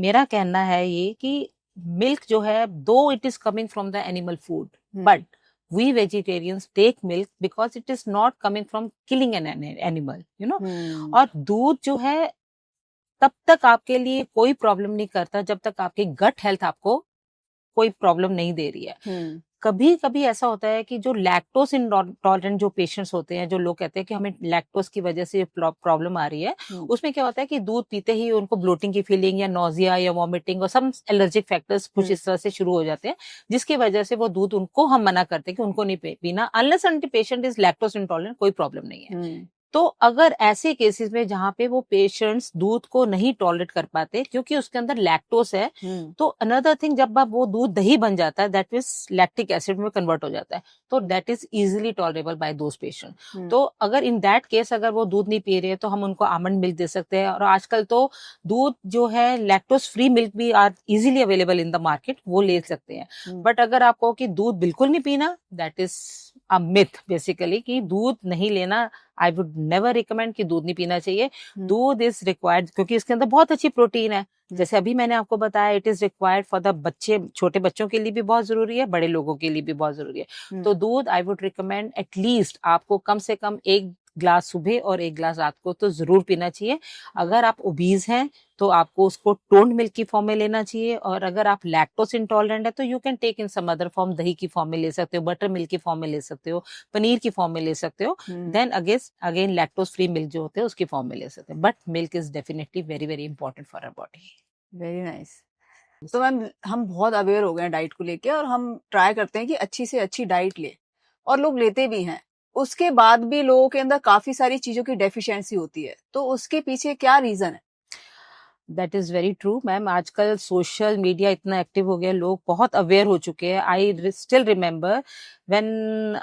मेरा कहना है ये कि मिल्क जो है, though it is coming from the animal food, but we vegetarians take milk because it is not coming from killing an animal, you know. और दूध जो है तब तक आपके लिए कोई प्रॉब्लम नहीं करता जब तक आपकी गट हेल्थ आपको कोई प्रॉब्लम नहीं दे रही है. कभी कभी ऐसा होता है कि जो लैक्टोज इंटॉलरेंट जो पेशेंट्स होते हैं, जो लोग कहते हैं कि हमें लैक्टोज की वजह से प्रॉब्लम आ रही है, उसमें क्या होता है कि दूध पीते ही उनको ब्लोटिंग की फीलिंग या नोजिया या वॉमिटिंग और सम एलर्जिक फैक्टर्स कुछ इस तरह से शुरू हो जाते हैं, जिसकी वजह से वो दूध उनको हम मना करते हैं कि उनको नहीं पीना, unless and patient is lactose intolerant, कोई प्रॉब्लम नहीं है. तो अगर ऐसे केसेस में जहां पे वो पेशेंट्स दूध को नहीं टॉलरेट कर पाते क्योंकि उसके अंदर लैक्टोज है, तो अनदर थिंग, जब वो दूध दही बन जाता है दैट मींस लैक्टिक एसिड में कन्वर्ट हो जाता है, तो that is easily tolerable by those patient. तो अगर इन दैट केस अगर वो दूध नहीं पी रहे तो हम उनको आमंड मिल्क दे सकते हैं. और आजकल तो दूध जो है लैक्टोज फ्री मिल्क भी are easily available in the market, वो ले सकते हैं. बट अगर आप कहो कि दूध बिल्कुल नहीं पीना, that is a myth basically, कि दूध नहीं लेना. आई वुड नेवर रिकमेंड कि दूध नहीं पीना चाहिए. दूध इज रिक्वायर्ड क्योंकि इसके अंदर बहुत अच्छी प्रोटीन है. जैसे अभी मैंने आपको बताया, it is required for the बच्चे, छोटे बच्चों के लिए भी बहुत जरूरी है, बड़े लोगों के लिए भी बहुत जरूरी है. तो दूध आई वुड रिकमेंड एटलीस्ट आपको कम से कम 1 ग्लास सुबह और 1 ग्लास रात को तो जरूर पीना चाहिए. अगर आप ओबीज हैं तो आपको उसको टोन्ड मिल्क की फॉर्म में लेना चाहिए, और अगर आप लैक्टोज इंटॉलरेंट है तो you can take in some other form, दही की फॉर्म में ले सकते हो, बटर मिल्क की फॉर्म में ले सकते हो, पनीर की फॉर्म में ले सकते हो. Then again lactose free milk जो होते हैं उसकी फॉर्म में ले सकते हैं. But milk is definitely very very important for our body. Very nice. तो मैम हम बहुत अवेयर हो गए हैं डाइट को लेके, और हम ट्राई करते हैं कि अच्छी से अच्छी डाइट ले, और लोग लेते भी हैं. उसके बाद भी लोगों के अंदर काफी सारी चीजों की डेफिशिएंसी होती है, तो उसके पीछे क्या रीजन है. That is very true ma'am. आजकल सोशल मीडिया इतना एक्टिव हो गया, लोग बहुत अवेयर हो चुके हैं. I still remember when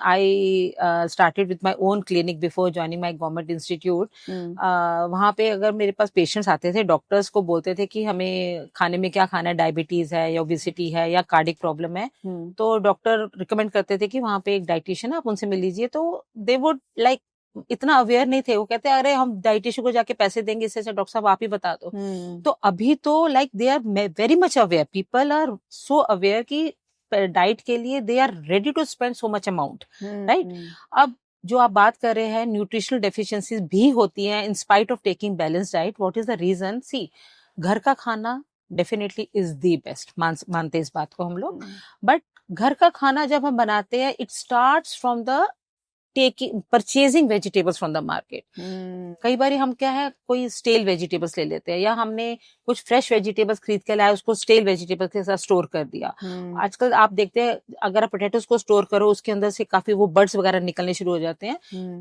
I started with my own clinic before joining my government institute. वहाँ पे अगर मेरे पास पेशेंट्स आते थे, डॉक्टर्स को बोलते थे कि हमें खाने में क्या खाना है, डायबिटीज है या ओबेसिटी है या कार्डिक प्रॉब्लम है, तो डॉक्टर रिकमेंड करते थे कि वहाँ पे एक डाइटिशियन है, आप उनसे मिल लीजिए. तो दे वुड लाइक इतना अवेयर नहीं थे. वो कहते हैं अरे हम डाइटिशियन को जाके पैसे देंगे, इससे अच्छा डॉक्टर साहब आप ही बता दो. तो अभी तो like they are very much aware, people are so aware कि डाइट के लिए they are ready to spend so much amount, right. अब जो आप बात कर रहे हैं न्यूट्रिशनल डेफिशिएंसीज भी होती हैं in spite of taking balance diet. What is the reason? See, घर का खाना डेफिनेटली इज द बेस्ट, मानते इस बात को हम लोग. बट घर का खाना जब हम बनाते हैं, it starts from the purchasing vegetables from the market. कई बार हम क्या है, कोई स्टेल वेजिटेबल्स ले लेते हैं, या हमने कुछ फ्रेश वेजिटेबल्स खरीद के लाए, उसको स्टेल वेजिटेबल्स के साथ स्टोर कर दिया. आजकल आप देखते हैं, अगर आप पोटैटोस को स्टोर करो, उसके अंदर से काफी वो बर्ड्स वगैरह निकलने शुरू हो जाते हैं.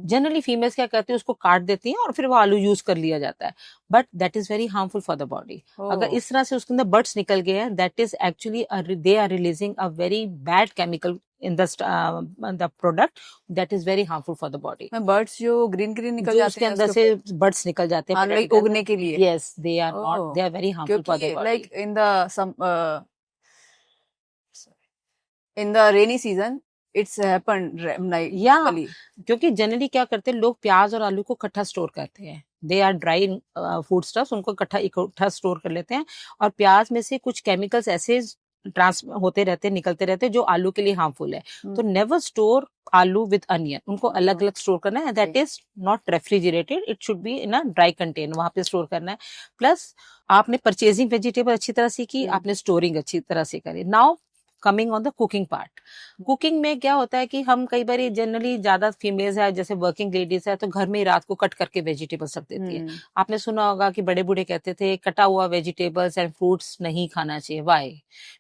जनरली फीमेल्स क्या करती है, उसको काट देती हैं और फिर वो आलू यूज कर लिया जाता है. But that is very harmful for the body. अगर इस तरह से उसके अंदर बर्ड्स निकल गए हैं, that is actually they are releasing a very bad chemical in the product that is very harmful for the body. Birds जो ग्रीन निकल जाते उसके हैं, अंदर से बर्ड्स निकल जाते हैं लाइक उगने के लिए. yes, they are not, they are very harmful for the body. Like in the rainy season it's happened like yeah, क्योंकि जनरली क्या करते हैं लोग, प्याज और आलू को इकट्ठा स्टोर करते हैं. They are dry food stuffs, उनको इकट्ठा स्टोर कर लेते हैं. और प्याज में से कुछ केमिकल्स ऐसे होते रहते हैं, निकलते रहते हैं, जो आलू के लिए हार्मफुल है. तो नेवर स्टोर आलू विद अनियन, उनको अलग अलग स्टोर करना है. That is not refrigerated, it should be in a dry container, वहां पे स्टोर करना है. प्लस आपने परचेजिंग वेजिटेबल अच्छी तरह से की, आपने स्टोरिंग अच्छी तरह से करी. Now coming on the cooking part. Cooking में क्या होता है कि हम कई बार जनरली ज्यादा फीमेल्स है, जैसे वर्किंग लेडीज है, तो घर में ही रात को कट करके वेजिटेबल्स रख देती है. आपने सुना होगा कि बड़े बूढ़े कहते थे कटा हुआ वेजिटेबल्स एंड फ्रूट्स नहीं खाना चाहिए. Why?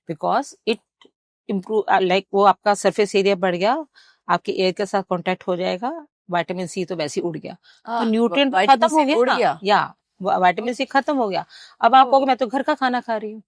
Because it improve, like वो आपका सरफेस एरिया बढ़ गया, आपके एयर के साथ कॉन्टेक्ट हो जाएगा, विटामिन सी तो वैसे ही उड़ गया, तो न्यूट्रिएंट खत्म हो गया. या विटामिन सी खत्म हो गया. अब आप कहोगे मैं तो घर का खाना खा रही हूँ.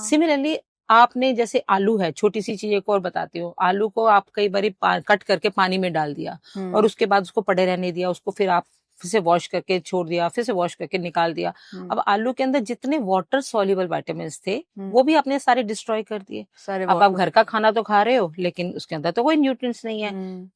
सिमिलरली आपने जैसे आलू है, छोटी सी चीज एक और बताती हूँ, आलू को आप कई बार कट करके पानी में डाल दिया और उसके बाद उसको पड़े रहने दिया, उसको फिर आप फिर से वॉश करके छोड़ दिया, फिर से वॉश करके निकाल दिया. अब आलू के अंदर जितने वाटर सॉल्युबल विटामिन थे वो भी आपने सारे डिस्ट्रॉय कर दिए. अब आप घर का खाना तो खा रहे हो, लेकिन उसके अंदर तो कोई न्यूट्रिएंट्स नहीं है.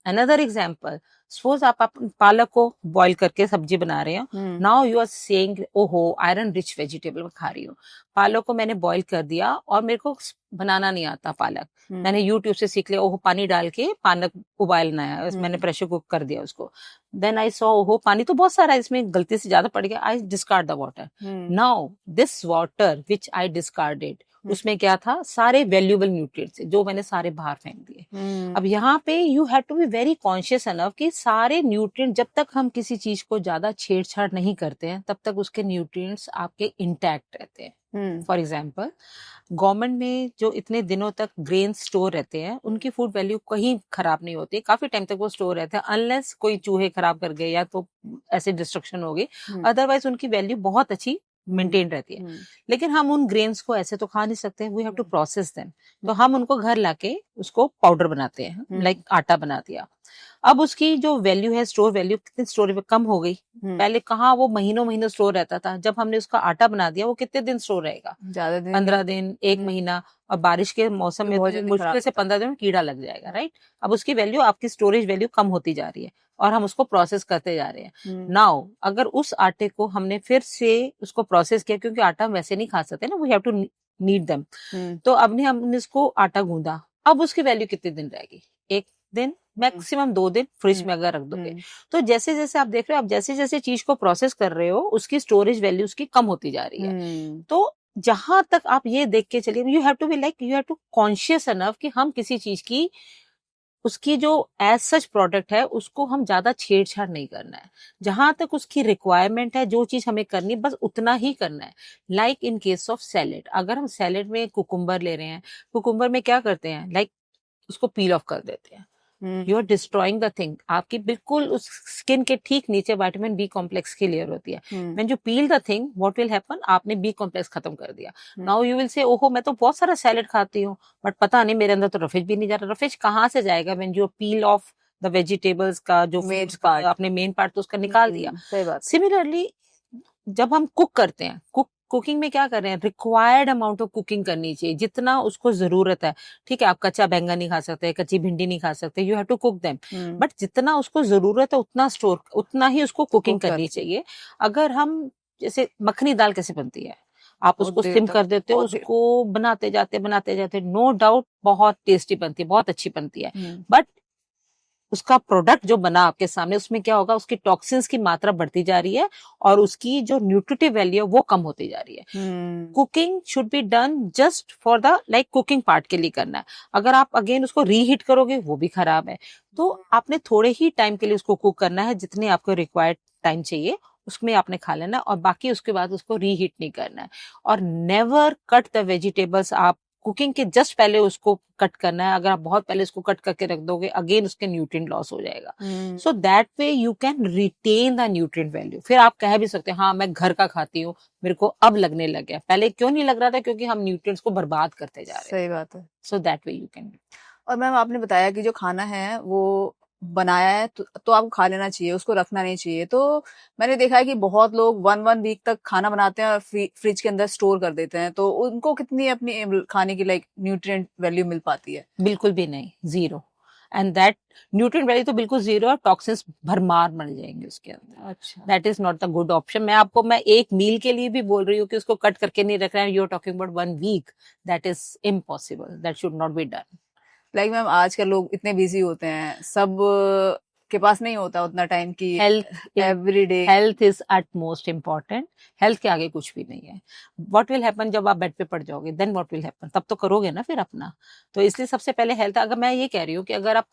अनदर एग्जांपल, सपोज आप पालक को बॉईल करके सब्जी बना रहे हो. नाउ यू आर सेइंग ओहो आयरन रिच वेजिटेबल खा रही हूँ. पालक को मैंने बॉईल कर दिया और मेरे को बनाना नहीं आता पालक. मैंने यूट्यूब से सीख लिया, ओहो पानी डाल के पालक उबालना है, मैंने प्रेशर कुक कर दिया उसको. देन आई सॉ ओहो पानी तो बहुत सारा है, इसमें गलती से ज्यादा पड़ गया. I discard the water. Now this water which I discarded, उसमें क्या था, सारे वैल्यूएबल न्यूट्रिएंट्स जो मैंने सारे बाहर फेंक दिए. अब यहाँ पे you have to be very conscious enough कि सारे न्यूट्रिएंट, जब तक हम किसी चीज को ज्यादा छेड़छाड़ नहीं करते हैं, तब तक उसके न्यूट्रिएंट्स आपके इंटैक्ट रहते हैं. फॉर एग्जाम्पल, गवर्नमेंट में जो इतने दिनों तक ग्रेन स्टोर रहते हैं, उनकी फूड वैल्यू कहीं खराब नहीं होती, काफी टाइम तक वो स्टोर रहते हैं, अनलेस कोई चूहे खराब कर गए या तो ऐसे डिस्ट्रक्शन हो गई. अदरवाइज उनकी वैल्यू बहुत अच्छी मेंटेन रहती है. लेकिन हम उन ग्रेन्स को ऐसे तो खा नहीं सकते, we have to process them. तो हम उनको घर लाके उसको पाउडर बनाते हैं, लाइक आटा बना दिया. अब उसकी जो वैल्यू है, स्टोर वैल्यू कितनी स्टोर कम हो गई. पहले कहाँ वो महीनों स्टोर रहता था, जब हमने उसका आटा बना दिया वो कितने दिन स्टोर रहेगा, 15 दिन, 1 महीना. और बारिश के मौसम में तो मुश्किल से 15 दिन में कीड़ा लग जाएगा, राइट. अब उसकी वैल्यू, आपकी स्टोरेज वैल्यू कम होती जा रही है और हम उसको प्रोसेस करते जा रहे हैं. नाउ अगर उस आटे को हमने फिर से उसको प्रोसेस किया, क्योंकि आटा हम वैसे नहीं खा सकते ना, we have to need them. तो हमने इसको आटा गूंदा. अब उसकी वैल्यू कितने दिन रहेगी, 1 दिन, मैक्सिमम 2 दिन फ्रिज में अगर रख दोगे. तो जैसे जैसे आप देख रहे हो, आप जैसे जैसे चीज को प्रोसेस कर रहे हो, उसकी स्टोरेज वैल्यू उसकी कम होती जा रही है. तो जहां तक आप ये देख के चलिए, you have to be like, you have to conscious enough कि हम किसी चीज की, उसकी जो एज सच प्रोडक्ट है, उसको हम ज्यादा छेड़छाड़ नहीं करना है. जहां तक उसकी रिक्वायरमेंट है, जो चीज हमें करनी, बस उतना ही करना है. Like in case of salad, अगर हम सैलेड में कुकुम्बर ले रहे हैं, कुकुम्बर में क्या करते हैं, लाइक उसको पील ऑफ कर देते हैं. You are destroying the thing. आपकी बिल्कुल उस स्किन के ठीक नीचे विटामिन बी कॉम्प्लेक्स की लेयर होती है. When you peel the thing, what will happen, आपने बी कॉम्प्लेक्स खत्म कर दिया. नाउ यू विल से ओहो मैं तो बहुत सारा सैलेड खाती हूँ, बट पता नहीं मेरे अंदर तो रफेज भी नहीं जा रहा. रफेज कहाँ से जाएगा when you peel of the vegetables का जो फ्रूट्स का आपने मेन पार्ट तो उसका निकाल दिया. सही बात. सिमिलरली जब हम कुक करते हैं, कुकिंग में क्या कर रहे हैं, रिक्वायर्ड अमाउंट ऑफ कुकिंग करनी चाहिए, जितना उसको जरूरत है. ठीक है, आप कच्चा बैंगन नहीं खा सकते, कच्ची भिंडी नहीं खा सकते, you have to cook them, but जितना उसको जरूरत है उतना ही उसको कुकिंग करनी चाहिए. अगर हम, जैसे मखनी दाल कैसे बनती है, आप उसको सिम कर देते हो, उसको बनाते जाते, नो डाउट बहुत टेस्टी बनती है, बहुत अच्छी बनती है. बट उसका प्रोडक्ट जो बना आपके सामने उसमें क्या होगा, उसकी टॉक्सिन्स की मात्रा बढ़ती जा रही है और उसकी जो न्यूट्रिटिव वैल्यू है वो कम होती जा रही है। Cooking should be done just for the like cooking part के लिए करना है। अगर आप अगेन उसको रीहीट करोगे वो भी खराब है। तो आपने थोड़े ही टाइम के लिए उसको कुक करना है, जितने आपको रिक्वायर्ड टाइम चाहिए उसमें आपने खा लेना और बाकी उसके बाद उसको रीहीट नहीं करना है। और नेवर कट द वेजिटेबल्स। आप कुकिंग के जस्ट पहले उसको कट करना है। अगर आप बहुत पहले उसको कट करके रख दोगे अगेन उसके न्यूट्रिएंट लॉस हो जाएगा। So that way you can retain the nutrient value. फिर आप कह भी सकते हैं हाँ मैं घर का खाती हूँ, मेरे को अब लगने लग गया, पहले क्यों नहीं लग रहा था, क्योंकि हम न्यूट्रिएंट्स को बर्बाद करते जा रहे हैं। सही बात है। सो दैट वे यू कैन। और मैम आपने बताया कि जो खाना है वो बनाया है तो आपको खा लेना चाहिए, उसको रखना नहीं चाहिए। तो मैंने देखा है कि बहुत लोग 1 वीक तक खाना बनाते हैं और फ्रिज के अंदर स्टोर कर देते हैं, तो उनको कितनी अपनी खाने की लाइक न्यूट्रिएंट वैल्यू मिल पाती है? बिल्कुल भी नहीं, zero. And that nutrient value तो बिल्कुल जीरो और टॉक्सिन्स भरमार मर जाएंगे उसके अंदर। अच्छा, that is not the good option. मैं एक मील के लिए भी बोल रही हूँ कि उसको कट करके नहीं रख रहे हैं, you are talking about 1 week, that is impossible, that should not be done. Like ma'am आजकल लोग इतने बिजी होते हैं, सब के पास नहीं होता उतना टाइम की everyday. Health is at most important. Health के आगे कुछ भी नहीं है। व्हाट विल हैपन जब आप बेड पे पड़ जाओगे, देन व्हाट विल हैपन, तब तो करोगे ना फिर अपना। तो इसलिए सबसे पहले हेल्थ। अगर मैं ये कह रही हूँ कि अगर आप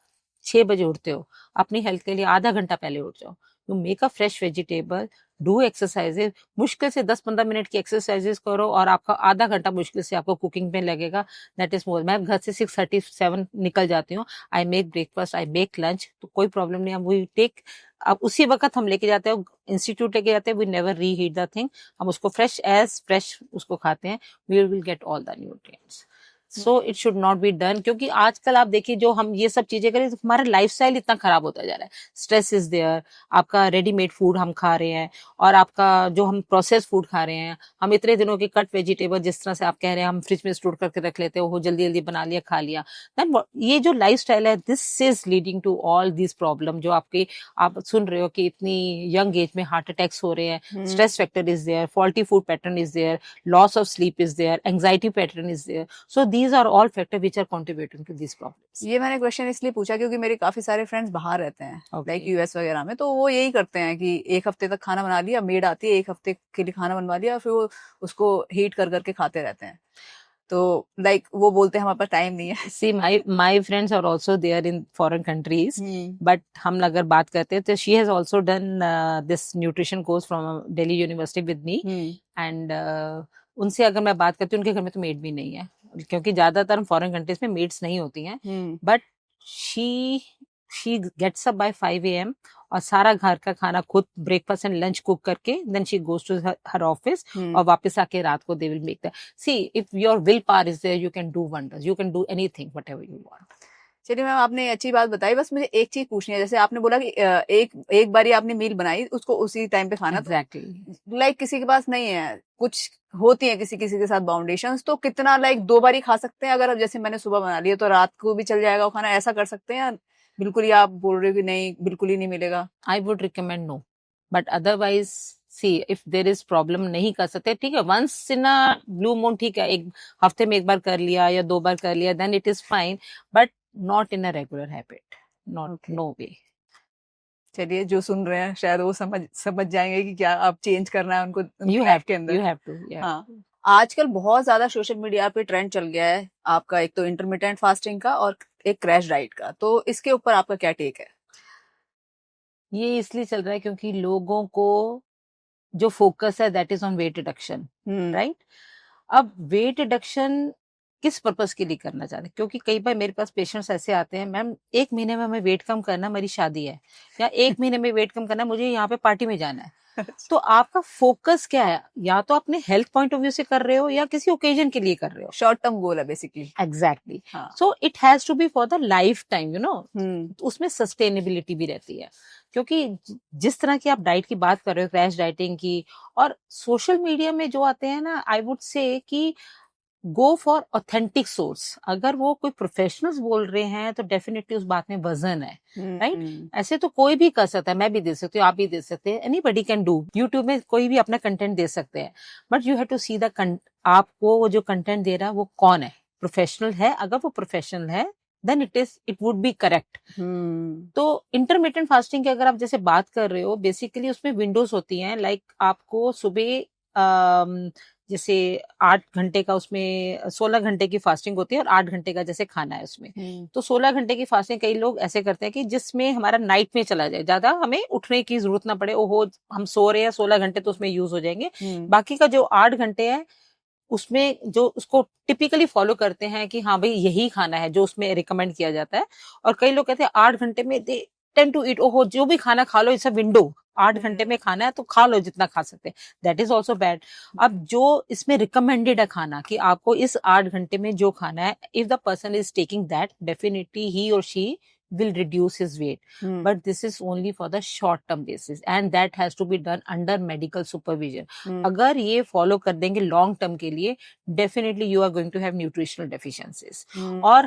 6 बजे उठते हो, अपनी हेल्थ के लिए आधा घंटा पहले उठ जाओ। You make a fresh vegetable, do exercises, मुश्किल से 10-15 मिनट की एक्सरसाइजेज करो और आपका आधा घंटा मुश्किल से आपको कुकिंग में लगेगा। दैट इज मोर। मैं घर से 6:37 निकल जाती हूँ। I make breakfast, I make lunch, तो कोई प्रॉब्लम नहीं है। वी टेक, अब उसी वक्त हम लेके जाते हैं इंस्टीट्यूट, लेके जाते हैं। We never reheat the thing, हम उसको फ्रेश उसको खाते हैं। We will get all the nutrients. So it should not be done. क्योंकि आजकल आप देखिए जो हम ये सब चीजें करें, हमारा लाइफस्टाइल इतना खराब होता जा रहा है। स्ट्रेस इज देयर, आपका रेडीमेड फूड हम खा रहे हैं और आपका जो हम प्रोसेस फूड खा रहे हैं। हम इतने दिनों के कट वेजिटेबल, जिस तरह से आप कह रहे हैं, हम फ्रिज में स्टोर करके रख लेते हो, वो जल्दी जल्दी बना लिया खा लिया। देन ये जो लाइफस्टाइल है, this is leading to all this problem जो आपके, आप सुन रहे हो कि इतनी यंग एज में हार्ट अटैक्स हो रहे हैं। Stress factor is there, faulty food pattern is there, loss of sleep is there, anxiety pattern is there. So these are all factors which are contributing to these problems. ये मैंने question इसलिए पूछा क्योंकि मेरे काफी सारे फ्रेंड्स बाहर रहते हैं, लाइक यूएस वगैरह में, तो वो यही करते हैं कि एक हफ्ते तक खाना बना लिया, मेड आती है, एक हफ्ते के लिए खाना बनवा लिया, फिर वो उसको हीट कर करके खाते रहते हैं। तो लाइक वो बोलते हैं हमारे पास टाइम नहीं है। See, my friends are also there in foreign countries, but हम अगर बात करते हैं तो she has also done this nutrition course from Delhi University with me, and उनसे अगर मैं बात करती हूँ, उनके घर में तो मेड भी नहीं है, क्योंकि ज्यादातर हम फॉरेन कंट्रीज में मेड्स नहीं होती हैं। But she gets up by 5 AM और सारा घर का खाना खुद ब्रेकफास्ट एंड लंच कुक करके then she goes to her office और वापस आके रात को they will make that. See, if your will power is there, you can do wonders, you can do anything whatever you want. चलिए ma'am, आपने अच्छी बात बताई। बस मुझे एक चीज पूछनी है, जैसे आपने बोला कि एक बारी आपने मील बनाई, उसको उसी टाइम पे खाना। एग्जैक्टली। लाइक किसी के पास नहीं है, कुछ होती है किसी किसी के साथ बाउंडेशंस, तो कितना लाइक 2 बारी खा सकते हैं? अगर जैसे मैंने सुबह बना लिया तो रात को भी चल जाएगा वो खाना, ऐसा कर सकते हैं? बिल्कुल ही आप बोल रहे हो कि नहीं, बिल्कुल ही नहीं मिलेगा? I would recommend no, but otherwise see, if there is problem नहीं कर सकते, ठीक है, once in a blue moon, ठीक है, एक हफ्ते में एक बार कर लिया या 2 बार कर लिया, then it is fine, but not in a regular habit, not, no way. चलिए, जो सुन रहे हैं शायद वो समझ जाएंगे कि क्या आप चेंज करना है उनको यू हैव के अंदर। You have to. हाँ, आजकल बहुत ज्यादा सोशल मीडिया पे ट्रेंड चल गया है आपका, एक तो इंटरमिटेंट फास्टिंग का और एक क्रैश डाइट का, तो इसके ऊपर आपका क्या टेक है? ये इसलिए चल रहा है क्योंकि लोगों को जो फोकस है that is on weight reduction, right? अब वेट रिडक्शन किस पर्पस के लिए करना चाहते हैं? क्योंकि कई बार मेरे पास पेशेंट्स ऐसे आते हैं, मैम 1 महीने में हमें वेट कम करना, मेरी शादी है, या 1 महीने में वेट कम करना, मुझे यहाँ पे पार्टी में जाना है। तो आपका फोकस क्या है? या तो अपने हेल्थ पॉइंट ऑफ व्यू से कर रहे हो या किसी ओकेजन के लिए कर रहे हो। शॉर्ट टर्म गोल है basically. Exactly. So it has to be for the life time, you know. उसमें सस्टेनेबिलिटी भी रहती है, क्योंकि जिस तरह की आप डाइट की बात कर रहे हो, क्रैश डाइटिंग की, और सोशल मीडिया में जो आते हैं ना, आई वुड से कि गो फॉर ऑथेंटिक सोर्स। अगर वो कोई प्रोफेशनल्स बोल रहे हैं तो डेफिनेटली उस बात में वजन है, राइट? ऐसे तो कोई भी कर सकता है, मैं भी दे सकती हूँ, आप भी दे सकते हैं, एनीबडी कैन डू। यूट्यूब में कोई भी अपना कंटेंट दे सकते हैं, but you have to see the आपको वो जो कंटेंट दे रहा है वो कौन है, प्रोफेशनल है? अगर वो प्रोफेशनल है then it would be correct. तो इंटरमिटेंट फास्टिंग की अगर आप जैसे बात कर रहे हो, बेसिकली उसमें विंडोज होती हैं, लाइक आपको सुबह जैसे 8 घंटे का, उसमें 16 घंटे की फास्टिंग होती है और 8 घंटे का जैसे खाना है उसमें। तो 16 घंटे की फास्टिंग कई लोग ऐसे करते हैं कि जिसमें हमारा नाइट में चला जाए, ज्यादा हमें उठने की जरूरत ना पड़े, ओहो हम सो रहे हैं 16 घंटे तो उसमें यूज हो जाएंगे। बाकी का जो 8 घंटे है उसमें जो उसको टिपिकली फॉलो करते हैं कि हाँ भाई यही खाना है जो उसमें रिकमेंड किया जाता है। और कई लोग कहते हैं 8 घंटे में दे टेन टू ईट, ओहो जो भी खाना खा लो, इट्स अ विंडो, 8 घंटे में खाना है तो खा लो जितना खा सकते हैं, दैट इज ऑल्सो बैड। अब जो इसमें रिकमेंडेड है खाना कि आपको इस 8 घंटे में जो खाना है, if the person is taking that, definitely ही और she will reduce his weight. But this is only for the short term basis and that has to be done under medical supervision. अगर ये follow कर देंगे long term के लिए, definitely you are going to have nutritional deficiencies. और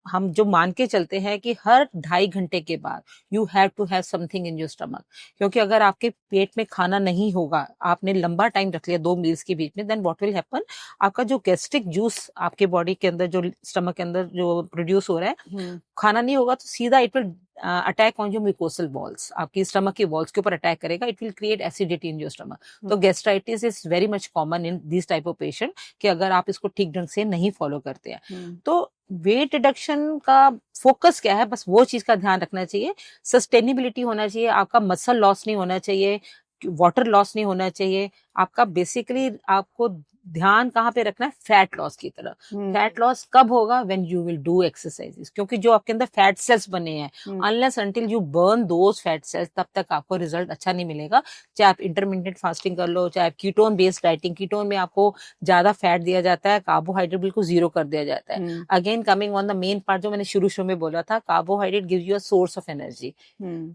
हम जो मान के चलते हैं कि हर 2.5 घंटे के बाद you have to have something in your stomach, क्योंकि अगर आपके पेट में खाना नहीं होगा, आपने लंबा टाइम रख लिया 2 मील्स के बीच में, देन व्हाट विल हैपन, आपका जो गैस्ट्रिक जूस आपके बॉडी के अंदर, जो स्टमक के अंदर जो प्रोड्यूस हो रहा है, खाना नहीं होगा तो सीधा it will attack on your mucosal walls, आपकी स्टमक की वॉल्स के ऊपर अटैक करेगा, it will create acidity in your stomach. तो gastritis is very much common in this type of patient कि अगर आप इसको ठीक ढंग से नहीं फॉलो करते हैं। तो वेट रिडक्शन का फोकस क्या है, बस वो चीज का ध्यान रखना चाहिए, सस्टेनेबिलिटी होना चाहिए, आपका मसल लॉस नहीं होना चाहिए, वाटर लॉस नहीं होना चाहिए, आपका बेसिकली आपको ध्यान कहाँ पे रखना है, फैट लॉस की तरफ। फैट लॉस कब होगा, when you will do exercises, क्योंकि जो आपके अंदर फैट सेल्स बने हैं, unless until you burn those fat cells, तब तक आपको रिजल्ट अच्छा नहीं मिलेगा। चाहे आप इंटरमिटेंट फास्टिंग कर लो, चाहे आप कीटोन बेस्ड डाइटिंग, कीटोन में आपको ज्यादा फैट दिया जाता है, कार्बोहाइड्रेट बिल्कुल जीरो कर दिया जाता है। Again coming on the main part, जो मैंने शुरू में बोला था, carbohydrate gives you a source of energy.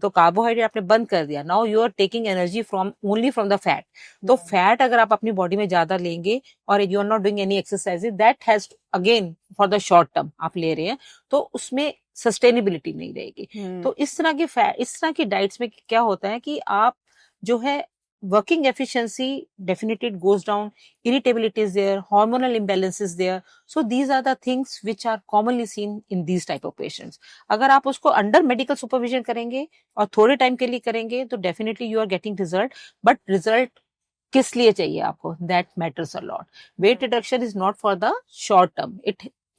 तो कार्बोहाइड्रेट आपने बंद कर दिया, now you are taking energy from only from the fat. तो फैट अगर आप अपनी बॉडी में ज्यादा लेंगे और you are not doing any exercises, that has again for the short term आप ले रहे हैं, तो उसमें सस्टेनेबिलिटी नहीं रहेगी। तो इस तरह की डाइट्स में क्या होता है कि आप जो है working efficiency definitely it goes down, irritability is there, hormonal imbalance is there, so these are the things which are commonly seen in these type of patients. अगर आप उसको अंडर मेडिकल सुपरविजन करेंगे और थोड़े टाइम के लिए करेंगे तो definitely you are getting result, but result किस लिए चाहिए आपको, that matters a lot. Weight reduction is not for the short term,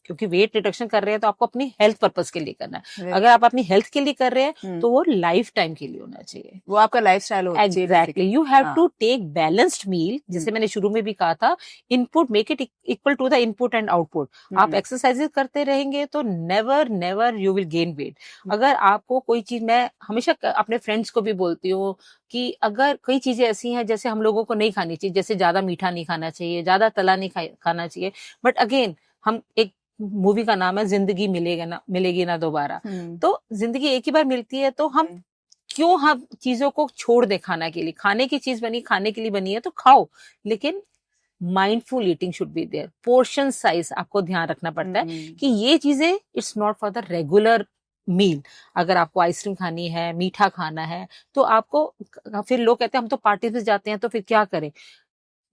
क्योंकि वेट रिडक्शन कर रहे हैं तो आपको अपनी हेल्थ पर्पस के लिए करना है। अगर आप अपनी हेल्थ के लिए कर रहे हैं तो वो लाइफ टाइम के लिए होना चाहिए, वो आपका लाइफस्टाइल होना चाहिए। Exactly, you have to take balanced meal, जैसे मैंने शुरू में भी कहा था, input make it equal to the input and output. आप एक्सरसाइजेस करते रहेंगे तो never you will gain weight. अगर आपको कोई चीज, मैं हमेशा अपने फ्रेंड्स को भी बोलती हूँ कि अगर कई चीजें ऐसी हैं जैसे हम लोगों को नहीं खानी चाहिए, जैसे ज्यादा मीठा नहीं खाना चाहिए, ज्यादा तला नहीं खाना चाहिए, बट अगेन हम एक मूवी का नाम है जिंदगी मिलेगी ना दोबारा, तो जिंदगी एक ही बार मिलती है, तो हम क्यों हम चीजों को छोड़ दे खाना के लिए। खाने की चीज बनी, खाने के लिए बनी है तो खाओ, लेकिन mindful eating should be there. Portion size आपको ध्यान रखना पड़ता है कि ये चीजें it's not for the regular meal. अगर आपको आइसक्रीम खानी है, मीठा खाना है, तो आपको, फिर लोग कहते हैं हम तो पार्टी में जाते हैं तो फिर क्या करें,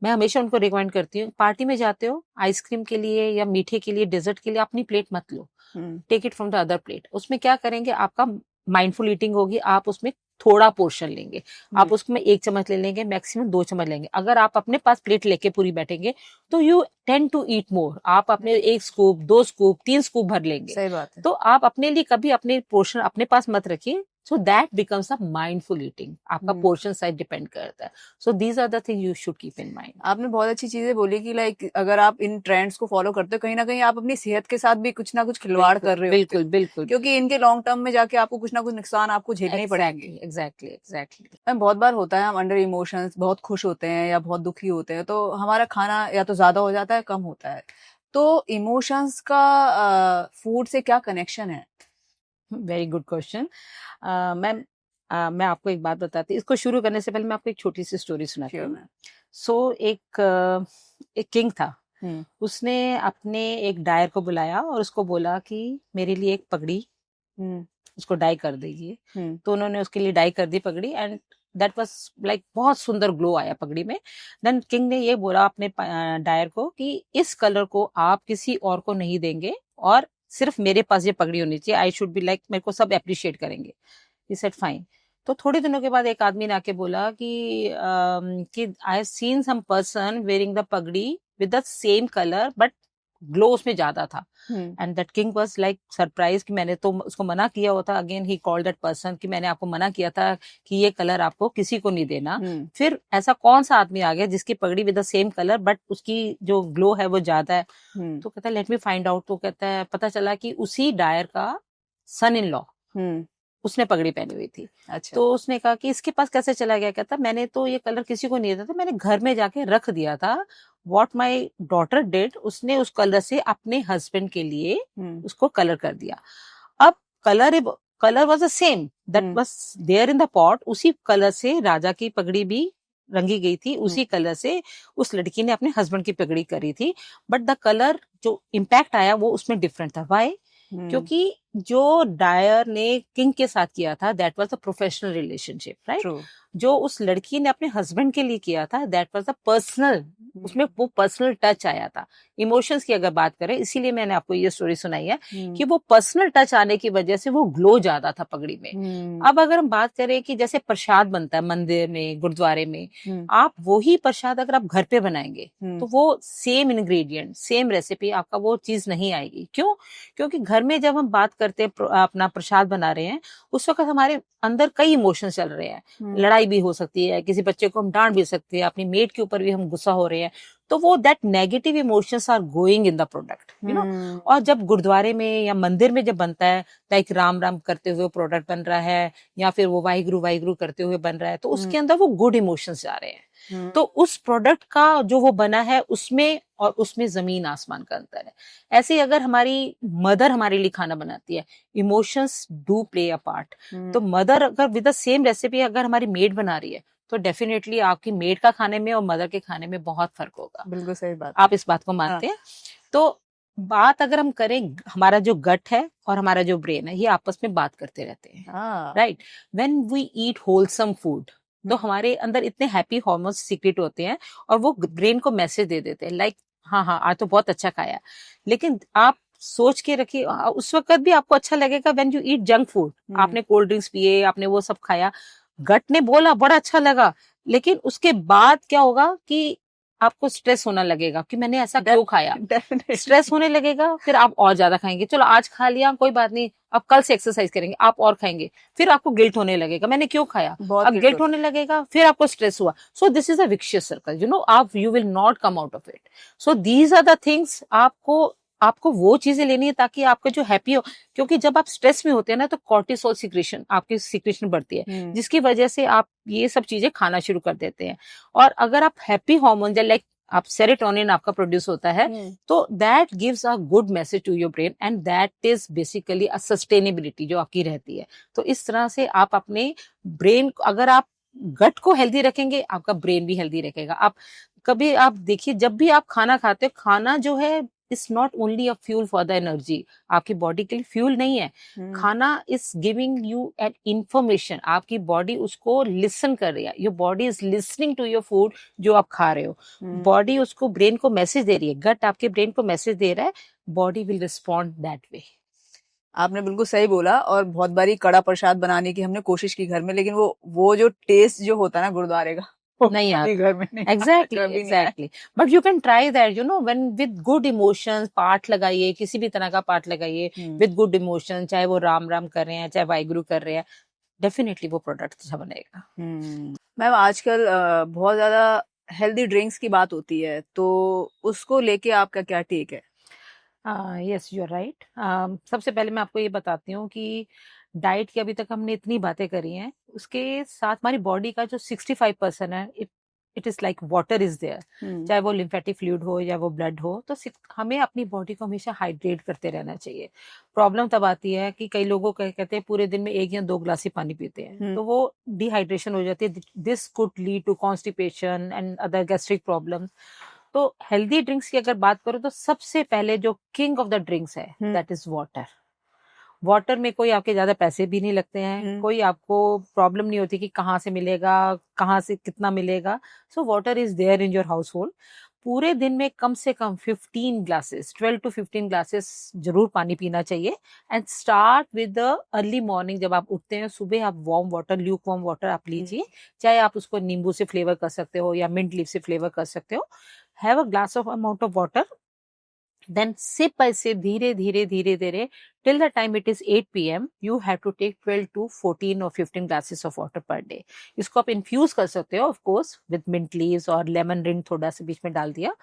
मैं हमेशा उनको रिकमेंड करती हूँ, पार्टी में जाते हो आइसक्रीम के लिए या मीठे के लिए, डेजर्ट के लिए अपनी प्लेट मत लो, take it from the other plate. उसमें क्या करेंगे, आपका माइंडफुल ईटिंग होगी, आप उसमें थोड़ा पोर्शन लेंगे, आप उसमें 1 चम्मच ले लेंगे, मैक्सिमम 2 चम्मच लेंगे। अगर आप अपने पास प्लेट लेके पूरी बैठेंगे तो यू टेंड टू ईट मोर, आप अपने 1 स्कूप 2 स्कूप 3 स्कूप भर लेंगे। सही बात है। तो आप अपने लिए कभी अपने पोर्शन अपने पास मत रखिए, so that becomes a mindful eating। आपका पोर्शन साइज डिपेंड करता है। so these are the things you should keep in mind। आपने बहुत अच्छी चीजें बोली कि लाइक अगर आप इन ट्रेंड्स को फॉलो करते हो, कहीं ना कहीं आप अपनी सेहत के साथ भी कुछ ना कुछ खिलवाड़ कर रहे हो। बिल्कुल बिल्कुल, क्योंकि इनके लॉन्ग टर्म में जाके आपको कुछ ना कुछ नुकसान आपको झेलने ही पड़ेंगे। एग्जैक्टली। बहुत बार होता है हम अंडर इमोशंस बहुत खुश होते हैं या बहुत दुखी होते हैं, तो हमारा खाना या तो ज्यादा हो जाता है, कम होता है। तो इमोशंस का फूड से क्या कनेक्शन है? Very good question. मैम, मैं आपको एक बात बताती हूँ, इसको शुरू करने से पहले मैं आपको एक छोटी सी स्टोरी सुनाती हूँ। सो एक किंग था, उसने अपने एक डायर को बुलाया और उसको बोला कि मेरे लिए एक पगड़ी उसको डाई कर दीजिए। तो उन्होंने उसके लिए डाई कर दी पगड़ी, एंड दैट वाज लाइक बहुत सुंदर ग्लो आया पगड़ी में। देन किंग ने ये बोला अपने डायर को कि इस कलर को आप किसी और को नहीं देंगे और सिर्फ मेरे पास ये पगड़ी होनी चाहिए, आई शुड बी लाइक, मेरे को सब अप्रिशिएट करेंगे। He said fine. तो थोड़े दिनों के बाद एक आदमी ने आके बोला कि I have seen some person wearing the pagdi with the same colour but glow उसमें ज्यादा था। And that king was like surprise कि मैंने तो उसको मना किया होता। Again he called that person कि मैंने आपको मना किया था कि ये कलर आपको किसी को नहीं देना। फिर ऐसा कौन सा आदमी आ गया जिसकी पगड़ी with the same colour but उसकी जो ग्लो है वो ज्यादा है। तो कहता है लेट मी फाइंड आउट। तो कहता है पता चला कि उसी डायर का सन इन लॉ उसने पगड़ी पहनी हुई थी। अच्छा। तो उसने कहा कि इसके पास कैसे चला गया। कहता मैंने तो ये कलर किसी को नहीं दिया था, मैंने घर में जाके रख दिया था। व्हाट माय डॉटर डिड, उसने उस कलर से अपने हस्बैंड के लिए उसको कलर कर दिया। अब colour was the same that was there in the pot. उसी कलर से राजा की पगड़ी भी रंगी गई थी, उसी कलर से उस लड़की ने अपने हस्बैंड की पगड़ी करी थी। बट द कलर जो इम्पैक्ट आया वो उसमें डिफरेंट था। व्हाई? क्योंकि जो डायर ने किंग के साथ किया था that was a professional relationship, right. जो उस लड़की ने अपने हस्बैंड के लिए किया था दैट वाज अ पर्सनल, उसमें वो पर्सनल टच आया था। इमोशंस की अगर बात करें, इसीलिए मैंने आपको ये स्टोरी सुनाई है कि वो पर्सनल टच आने की वजह से वो ग्लो ज्यादा था पगड़ी में। अब अगर हम बात करें कि जैसे प्रसाद बनता है मंदिर में, गुरुद्वारे में, आप वही प्रसाद अगर आप घर पे बनाएंगे तो वो सेम इंग्रेडिएंट, सेम रेसिपी, आपका वो चीज नहीं आएगी। क्यों? क्योंकि घर में जब हम बात करते हैं अपना प्रसाद बना रहे हैं, उस वक्त हमारे अंदर कई इमोशंस चल रहे हैं। लड़ाई भी हो सकती है, किसी बच्चे को हम डांट भी सकते हैं, अपनी मेट के ऊपर भी हम गुस्सा हो रहे हैं। तो वो that negative emotions are going in the product, you know. और जब गुरुद्वारे में या मंदिर में जब बनता है, लाइक राम राम करते हुए प्रोडक्ट बन रहा है या फिर वो वाहिगुरु वाहिगुरु करते हुए बन रहा है, तो उसके अंदर वो गुड इमोशंस जा रहे हैं। तो उस प्रोडक्ट का जो वो बना है उसमें और उसमें जमीन आसमान का अंतर है। ऐसे अगर हमारी मदर हमारे लिए खाना बनाती है, emotions do play a part. तो मदर अगर विद द सेम रेसिपी अगर हमारी मेड बना रही है तो डेफिनेटली आपकी मेड का खाने में और मदर के खाने में बहुत फर्क होगा। बिल्कुल सही बात। आप इस बात को मानते हैं? तो बात अगर हम करें, हमारा जो गट है और हमारा जो ब्रेन है ये आपस में बात करते रहते हैं, right. When we eat wholesome food तो हमारे अंदर इतने हैप्पी हार्मोन्स सीक्रेट होते हैं और वो ब्रेन को मैसेज दे देते हैं, लाइक हाँ हाँ आज तो बहुत अच्छा खाया। लेकिन आप सोच के रखिए, उस वक्त भी आपको अच्छा लगेगा when you eat junk food. आपने कोल्ड ड्रिंक्स पिए, आपने वो सब खाया, गट ने बोला बड़ा अच्छा लगा, लेकिन उसके बाद क्या होगा कि आपको स्ट्रेस होना लगेगा कि मैंने ऐसा क्यों खाया। स्ट्रेस होने लगेगा, फिर आप और ज्यादा खाएंगे। चलो आज खा लिया कोई बात नहीं, अब कल से एक्सरसाइज करेंगे, आप और खाएंगे, फिर आपको गिल्ट होने लगेगा मैंने क्यों खाया, अब गिल्ट होने लगेगा, फिर आपको स्ट्रेस हुआ। So this is a vicious circle, you know, आप you will not come out of it. So these are the things आपको वो चीजें लेनी है ताकि आपका जो हैप्पी हो। क्योंकि जब आप स्ट्रेस में होते हैं ना तो कॉर्टिसोल सिक्रेशन, आपकी सिक्रेशन बढ़ती है, जिसकी वजह से आप ये सब चीजें खाना शुरू कर देते हैं। और अगर आप हैप्पी हार्मोन लाइक आप सेरोटोनिन आपका प्रोड्यूस होता है, तो that gives a good message to your brain and that is basically a sustainability जो आपकी रहती है। तो इस तरह से आप अपने ब्रेन, अगर आप गट को हेल्दी रखेंगे आपका ब्रेन भी हेल्दी रखेगा। आप कभी आप देखिए, जब भी आप खाना खाते हो, खाना जो है is not only a fuel for the energy, आपकी बॉडी के लिए फ्यूल नहीं है। खाना is giving you an information, आपकी बॉडी उसको लिसन कर रही है, your body is listening to your food जो आप खा रहे हो। बॉडी उसको ब्रेन को मैसेज दे रही है, गट आपके ब्रेन को मैसेज दे रहा है, body will respond that way. आपने बिल्कुल सही बोला। और बहुत बारी कड़ा प्रसाद बनाने की हमने कोशिश की घर में, लेकिन वो जो टेस्ट जो होता है ना गुरुद्वारे का नहीं आता घर में नहीं। Exactly but you can try that, you know, when with good emotions. पाठ लगाइए, किसी भी तरह का पाठ लगाइए विद गुड इमोशन, चाहे वो राम राम कर रहे हैं चाहे वाहिगुरु कर रहे हैं, डेफिनेटली वो प्रोडक्ट अच्छा बनेगा। मैम आजकल बहुत ज्यादा हेल्दी ड्रिंक्स की बात होती है, तो उसको लेके आपका क्या टेक है? Yes you are right. सबसे पहले मैं आपको ये बताती हूँ कि डाइट की अभी तक हमने इतनी बातें करी हैं, उसके साथ हमारी बॉडी का जो 65% है, it is like water is there. चाहे वो लिम्फेटिक फ्लूइड हो या वो ब्लड हो, तो हमें अपनी बॉडी को हमेशा हाइड्रेट करते रहना चाहिए। प्रॉब्लम तब आती है कि कई लोगों कहते हैं पूरे दिन में 1 या 2 गिलास ही पानी पीते हैं, तो वो डिहाइड्रेशन हो जाती है। This could lead to constipation and other gastric problems. तो हेल्दी ड्रिंक्स की अगर बात करो तो सबसे पहले जो किंग ऑफ द ड्रिंक्स है दैट इज वाटर। वाटर में कोई आपके ज्यादा पैसे भी नहीं लगते हैं, कोई आपको प्रॉब्लम नहीं होती कि कहाँ से मिलेगा, कहाँ से कितना मिलेगा। So water is there in your household. पूरे दिन में कम से कम 15 ग्लासेस, 12 to 15 ग्लासेस जरूर पानी पीना चाहिए। And start with the early morning, जब आप उठते हैं सुबह आप warm water, Luke warm water आप लीजिए, चाहे आप उसको नींबू से फ्लेवर कर सकते हो या मिंट लीफ से फ्लेवर कर सकते हो। Have a glass of amount of water, then sip by sip, dhire till the time it is 8 p.m. you have to take 12 to 14 or 15 glasses of water per day. इसको आप infuse कर सकते हो of course with mint leaves और lemon ring थोड़ा सा बीच में डाल दिया।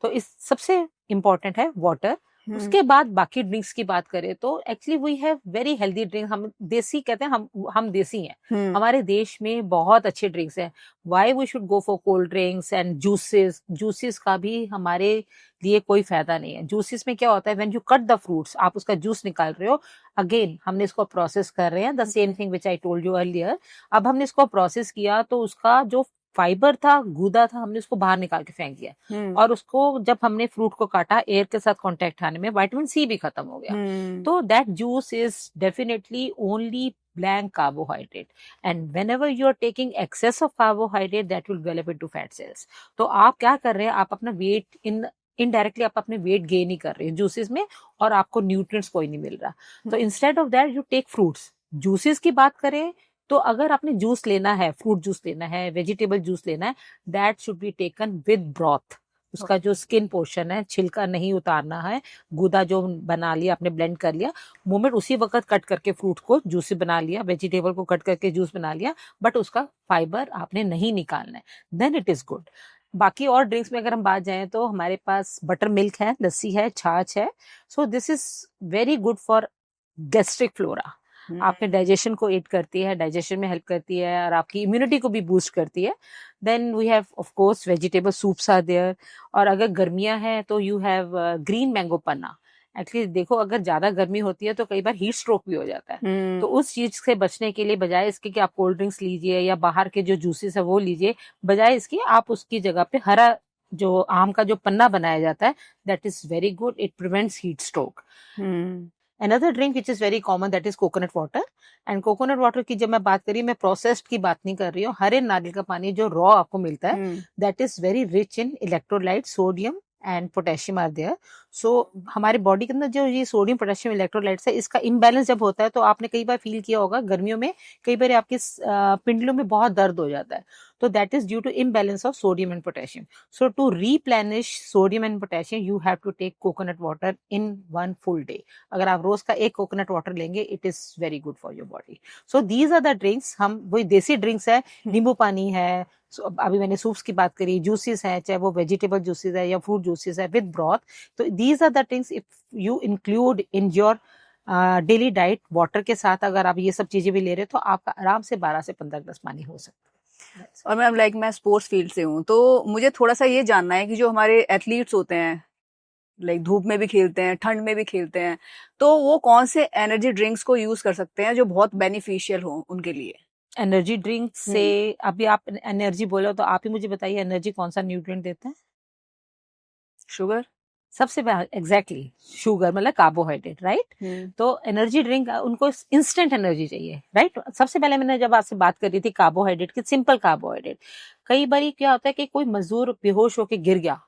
तो इस सबसे इम्पोर्टेंट है वाटर। उसके बाद बाकी ड्रिंक्स की बात करें तो actually we have very healthy drinks. हम देसी कहते हैं, हम देसी हैं। हमारे देश में बहुत अच्छे ड्रिंक्स हैं। Why we should go for cold drinks and juices? Juices का भी हमारे लिए कोई फायदा नहीं है। जूसेस में क्या होता है, when you cut the fruits, आप उसका जूस निकाल रहे हो, अगेन हमने इसको प्रोसेस कर रहे हैं, the same thing which I told you earlier. अब हमने इसको प्रोसेस किया तो उसका जो फाइबर था, गूदा था, हमने उसको बाहर निकाल के फेंक दिया। और उसको जब हमने फ्रूट को काटा, एयर के साथ कांटेक्ट आने में विटामिन सी भी खत्म हो गया। तो that juice is definitely only blank carbohydrate, and whenever you are taking excess of carbohydrate that will develop into fat cells. तो आप क्या कर रहे हैं, आप अपना वेट इनडायरेक्टली आप अपने वेट गेन ही कर रहे हैं जूसेस में, और आपको न्यूट्रिएंट्स कोई नहीं मिल रहा। तो instead of that you take fruits. Juices की बात करें तो अगर आपने जूस लेना है, फ्रूट जूस लेना है, वेजिटेबल जूस लेना है, that should be taken with broth. उसका जो स्किन पोर्शन है, छिलका नहीं उतारना है, गूदा जो बना लिया आपने, ब्लेंड कर लिया, मोमेंट उसी वक्त कट करके फ्रूट को जूस बना लिया, वेजिटेबल को कट करके जूस बना लिया, बट उसका फाइबर आपने नहीं निकालना है, देन इट इज गुड। बाकी और ड्रिंक्स में अगर हम बात जाएं तो हमारे पास बटर मिल्क है, लस्सी है, छाछ है। So this is very good for gastric flora. आपके डाइजेशन को एड करती है, डाइजेशन में हेल्प करती है, और आपकी इम्यूनिटी को भी बूस्ट करती है। Then we have of course vegetable soups are there. और अगर गर्मियां हैं तो you have green mango panna. Actually देखो, अगर ज्यादा गर्मी होती है तो कई बार हीट स्ट्रोक भी हो जाता है। तो उस चीज से बचने के लिए बजाय इसके कि आप कोल्ड ड्रिंक्स लीजिए या बाहर के जो जूसेस है वो लीजिए, बजाय इसकी आप उसकी जगह पे हरा जो आम का जो पन्ना बनाया जाता है, that is very good, it prevents heat stroke. Another drink which is very common, that is coconut water. And coconut water की जब मैं बात करी, मैं प्रोसेस्ड की बात नहीं कर रही हूँ। हरे नारियल का पानी जो रॉ आपको मिलता है, that is very rich in electrolytes, sodium and potassium are there. So हमारे बॉडी के अंदर जो ये सोडियम, पोटेशियम, इलेक्ट्रोलाइट्स है, इसका इम्बैलेंस जब होता है तो आपने कई बार फील किया होगा गर्मियों में, कई बार आपके पिंडलों में बहुत दर्द हो जाता है। तो that is due to imbalance of sodium and potassium. So to replenish sodium and potassium you have to take coconut water in 1 full day। अगर आप रोज का 1 कोकोनट वाटर लेंगे, it is very good for your body. So these are the drinks. हम वही देसी drinks है, नींबू पानी है, अभी मैंने सूप्स की बात करी, जूसेस है, चाहे वो वेजिटेबल जूसेस है या फ्रूट जूसेस है विद ब्रॉथ। तो these are the things if you include in your daily diet. Water के साथ अगर आप ये सब चीजें भी ले रहे हो तो आपका आराम से 12 से 15 ग्लास पानी हो सकता है। और मैम मैं स्पोर्ट्स फील्ड से हूँ, तो मुझे थोड़ा सा ये जानना है कि जो हमारे एथलीट्स होते हैं, धूप में भी खेलते हैं, ठंड में भी खेलते हैं, तो वो कौन से एनर्जी ड्रिंक्स को यूज कर सकते हैं जो बहुत बेनिफिशियल हो उनके लिए? एनर्जी ड्रिंक से अभी आप एनर्जी बोलो तो आप ही मुझे बताइए, एनर्जी कौन सा न्यूट्रिएंट देता है? शुगर। सबसे एग्जैक्टली शुगर मतलब कार्बोहाइड्रेट, राइट। तो एनर्जी ड्रिंक उनको इंस्टेंट एनर्जी चाहिए, राइट। सबसे पहले मैंने जब आपसे बात करी थी कार्बोहाइड्रेट की, सिंपल कार्बोहाइड्रेट, कई बार क्या होता है कि कोई मजदूर बेहोश होकर गिर गया,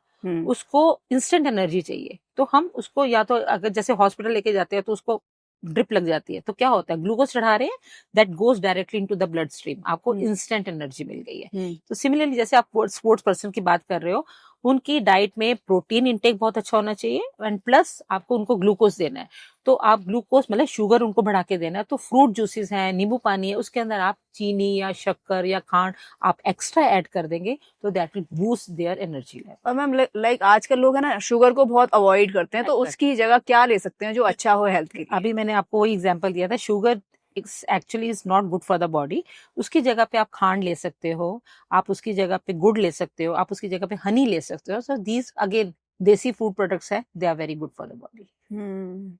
उसको इंस्टेंट एनर्जी चाहिए, तो हम उसको या तो अगर जैसे हॉस्पिटल लेके जाते हैं तो उसको ड्रिप लग जाती है, तो क्या होता है, ग्लूकोज चढ़ा रहे हैं, that goes directly into the blood stream, आपको इंस्टेंट एनर्जी मिल गई है। तो सिमिलरली जैसे आप स्पोर्ट्स पर्सन की बात कर रहे हो, उनकी डाइट में प्रोटीन इंटेक बहुत अच्छा होना चाहिए, एंड प्लस आपको उनको ग्लूकोज देना है। तो आप ग्लूकोज मतलब शुगर उनको बढ़ा के देना है, तो फ्रूट जूसेस हैं, नींबू पानी है, उसके अंदर आप चीनी या शक्कर या खांड आप एक्स्ट्रा ऐड कर देंगे, तो that will boost their energy level. और मैम आजकल लोग है ना शुगर को बहुत अवॉइड करते हैं, तो उसकी जगह क्या ले सकते हैं जो अच्छा हो हेल्थ के लिए? अभी मैंने आपको वही एग्जाम्पल दिया था, sugar actually is not good for the body. उसकी जगह पे आप खांड ले सकते हो, आप उसकी जगह पे गुड़ ले सकते हो, आप उसकी जगह पे हनी ले सकते हो। So these again desi food products है, they are very good for the body.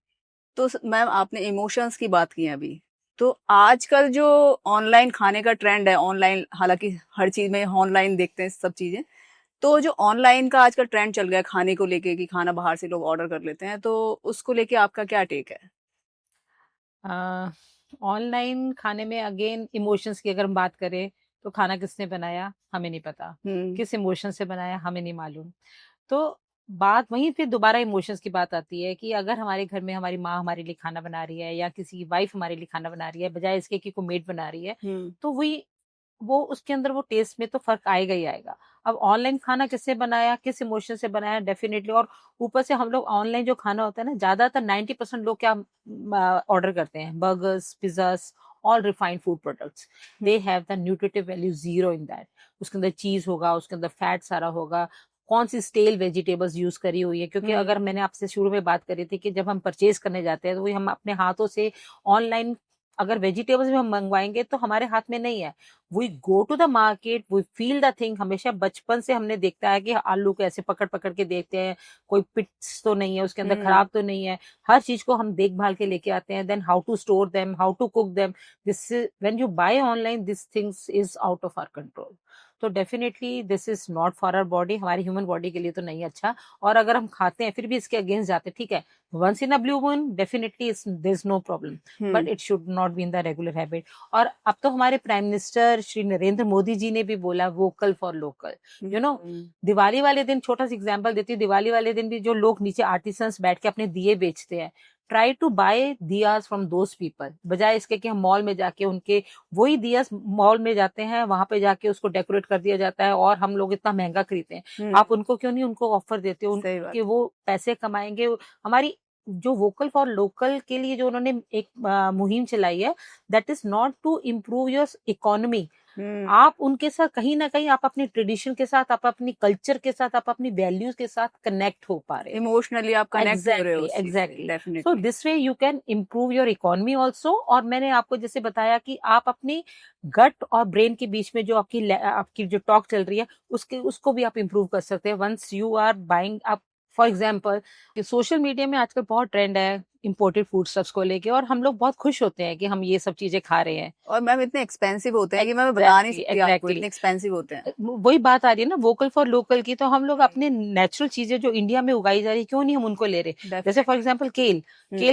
तो मैम आपने इमोशंस की बात की है अभी, तो आजकल जो ऑनलाइन खाने का ट्रेंड है, ऑनलाइन हालांकि हर चीज में ऑनलाइन देखते हैं सब चीजें, तो जो ऑनलाइन का आजकल ट्रेंड चल गया है खाने को लेके कि खाना बाहर से लोग ऑर्डर कर लेते हैं, तो उसको लेके आपका क्या टेक है? ऑनलाइन खाने में अगेन इमोशंस की अगर हम बात करें तो खाना किसने बनाया हमें नहीं पता, किस इमोशन से बनाया हमें नहीं मालूम। तो बात वहीं फिर दोबारा इमोशंस की बात आती है कि अगर हमारे घर में हमारी माँ हमारे लिए खाना बना रही है या किसी वाइफ हमारे लिए खाना बना रही है बजाय इसके कि कोई मेड बना रही है, तो वही वो उसके अंदर वो टेस्ट में तो फर्क आएगा ही आएगा। अब ऑनलाइन खाना किससे बनाया, किस इमोशन से बनाया, डेफिनेटली। और ऊपर से हम लोग ऑनलाइन जो खाना होता है ना, ज्यादातर 90% लोग क्या ऑर्डर करते हैं, burgers, pizzas, all refined food products. They have the nutritive value zero in that. उसके अंदर चीज होगा, उसके अंदर फैट सारा होगा, कौन सी स्टेल वेजिटेबल्स यूज करी हुई है। क्योंकि अगर मैंने आपसे शुरू में बात करी थी कि जब हम परचेज करने जाते हैं तो वही हम अपने हाथों से ऑनलाइन अगर वेजिटेबल्स भी हम मंगवाएंगे तो हमारे हाथ में नहीं है। We go to the market, we feel the thing. हमेशा बचपन से हमने देखता है कि आलू को ऐसे पकड़ पकड़ के देखते हैं, कोई पिट्स तो नहीं है उसके अंदर, खराब तो नहीं है। हर चीज को हम देखभाल के लेके आते हैं। Then how to store them, how to cook them. This when you buy online, this things is out of our control. तो definitely this is not for our body, हमारी ह्यूमन बॉडी के लिए तो नहीं अच्छा। और अगर हम खाते हैं फिर भी इसके अगेंस्ट जाते हैं, ठीक है, once in a blue moon definitely there's no problem, but it should not be in the regular habit. और अब तो हमारे प्राइम मिनिस्टर श्री नरेंद्र मोदी जी ने भी बोला vocal for local. You know, Diwali वाले दिन, छोटा सा एग्जांपल देती हूँ, दिवाली वाले दिन भी जो लोग नीचे आर्टिसंस बैठ के अपने दिए बेचते हैं, try to buy diyas from those people, बजाय इसके कि हम मॉल में जाके उनके वही दिया, मॉल में जाते हैं वहां पे जाके उसको डेकोरेट कर दिया जाता है और हम लोग इतना महंगा खरीदते हैं। आप उनको क्यों नहीं उनको ऑफर देते हो कि वो पैसे कमाएंगे। हमारी जो वोकल फॉर लोकल के लिए जो उन्होंने एक मुहिम चलाई है, that is not to improve your economy. आप उनके साथ कहीं ना कहीं आप अपनी ट्रेडिशन के साथ, आप अपनी कल्चर के साथ, आप अपनी वैल्यूज के साथ कनेक्ट हो पा रहे हैं, इमोशनली आप कनेक्ट हो रहे हो। Exactly. So this way you can improve your economy also. और मैंने आपको जैसे बताया कि आप अपनी गट और ब्रेन के बीच में जो आपकी जो टॉक चल रही है उसको भी आप इम्प्रूव कर सकते हैं वंस यू आर बाइंग। आप फॉर एग्जाम्पल सोशल मीडिया में आजकल बहुत ट्रेंड है इम्पोर्टेड फूड स्टफ्स को लेके, और हम लोग बहुत खुश होते हैं कि हम ये सब चीजें खा रहे हैं। और मैम इतने एक्सपेंसिव होते हैं कि मैं बता नहीं सकती आपको, इतने एक्सपेंसिव होते हैं। वही बात आ रही है ना वोकल फॉर लोकल की। तो हम लोग अपने नेचुरल चीजें जो इंडिया में उगाई जा रही है, क्यों नहीं हम उनको ले रहे। जैसे फॉर एग्जाम्पल केल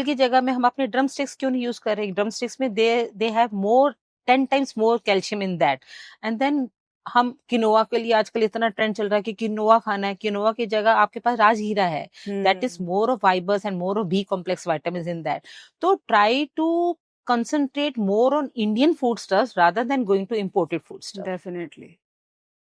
की जगह में हम अपने ड्रम स्टिक्स क्यों नहीं यूज कर रहे। ड्रम स्टिक्स में they have more 10 times more calcium in that. And then हम किनोआ के लिए आजकल इतना ट्रेंड चल रहा है कि किनोआ खाना है। किनोआ की जगह आपके पास राजहीरा है, that is more of fibres and more of B complex vitamins in that. तो try to concentrate more on Indian foodstuffs rather than going to imported foodstuff. Definitely.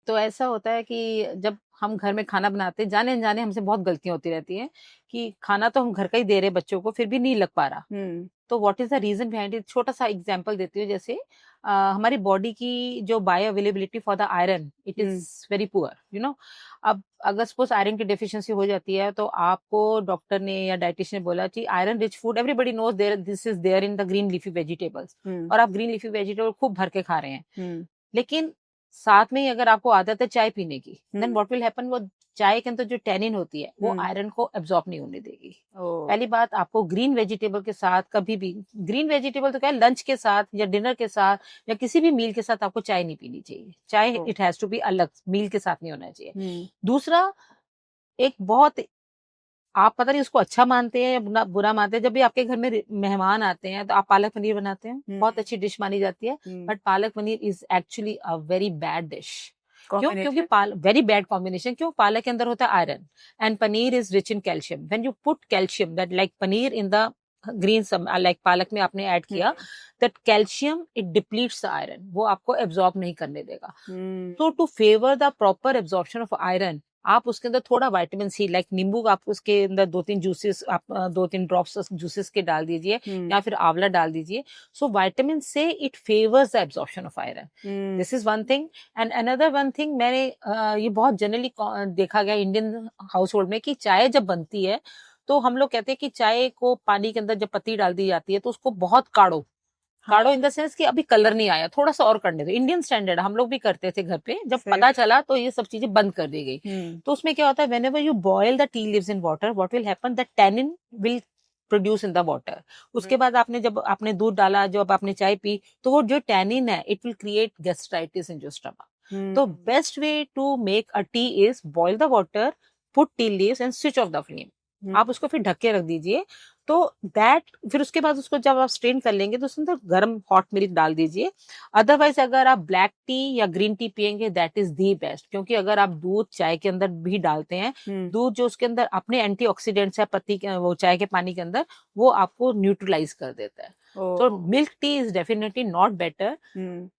तो ऐसा होता है कि जब हम घर में खाना बनाते हैं, जाने अनजाने हमसे बहुत गलतियां होती रहती हैं कि खाना तो हम घर का ही दे रहे बच्चों को, फिर भी नहीं लग पा रहा। तो what is the reason behind it. छोटा सा एग्जांपल देती हूँ। जैसे हमारी बॉडी की जो bio availability for the iron, it is very poor, you know. अब अगर सपोज आयरन की डेफिशिएंसी हो जाती है तो आपको डॉक्टर ने या डाइटिशियन ने बोला कि iron rich food everybody knows there, this is there in the green leafy vegetables, और आप ग्रीन लीफी वेजिटेबल खूब भर के खा रहे हैं। लेकिन साथ में ही अगर आपको आदत है चाय पीने की, देन व्हाट विल हैपन, वो चाय के अंदर जो टैनिन होती है वो आयरन को एब्जॉर्ब नहीं होने देगी। पहली बात, आपको ग्रीन वेजिटेबल के साथ कभी भी, ग्रीन वेजिटेबल तो क्या, लंच के साथ या डिनर के साथ या किसी भी मील के साथ आपको चाय नहीं पीनी चाहिए। चाय इट हैज टू बी अलग, मील के साथ नहीं होना चाहिए। दूसरा, एक बहुत, आप पता नहीं उसको अच्छा मानते हैं या बुरा मानते हैं, जब भी आपके घर में मेहमान आते हैं तो आप पालक पनीर बनाते हैं, बहुत अच्छी डिश मानी जाती है, but palak paneer is actually a very bad dish. क्यों? क्योंकि वेरी बैड कॉम्बिनेशन। क्यों? पालक के अंदर होता है iron and paneer is rich in calcium. When you put calcium, that like paneer in the green, like पालक में आपने ऐड किया, that calcium it depletes the iron, वो आपको एब्जॉर्ब नहीं करने देगा। तो to favour the proper absorption of iron, आप उसके अंदर थोड़ा विटामिन सी, लाइक नींबू, आप उसके अंदर 2-3 जूसेस, आप 2-3 ड्रॉप्स जूसेस के डाल दीजिए, या फिर आंवला डाल दीजिए। सो विटामिन से it favours the absorption of iron. This is one thing. And another one thing, मैंने ये बहुत जनरली देखा गया इंडियन हाउस होल्ड में कि चाय जब बनती है तो हम लोग कहते हैं कि चाय को पानी के अंदर जब पत्ती डाल दी जाती है तो उसको बहुत काढ़ो, काढ़ो इन द सेंस कि अभी कलर नहीं आया, थोड़ा सा और करने दो। इंडियन स्टैंडर्ड हम लोग भी करते थे घर पे, जब पता चला तो ये सब चीजें बंद कर दी गई। तो उसमें क्या होता है, whenever you boil the tea leaves in water, what will happen, the tannin will produce in the water. उसके बाद जब आपने दूध डाला, जब आपने चाय पी, तो वो जो टैनिन है it will create gastritis in your stomach. तो best way to make a tea is boil the water, put tea leaves and switch off the flame. आप उसको फिर ढक के रख दीजिए, तो दैट, फिर उसके बाद उसको जब आप स्ट्रेन कर लेंगे तो उसमें गर्म हॉट मिल्क डाल दीजिए। अदरवाइज अगर आप ब्लैक टी या ग्रीन टी पियेंगे दैट इज दी बेस्ट, क्योंकि अगर आप दूध चाय के अंदर भी डालते हैं, दूध जो उसके अंदर अपने एंटीऑक्सीडेंट्स है पत्ती के, वो चाय के पानी के अंदर, वो आपको न्यूट्रलाइज कर देता है। तो milk tea is definitely not better,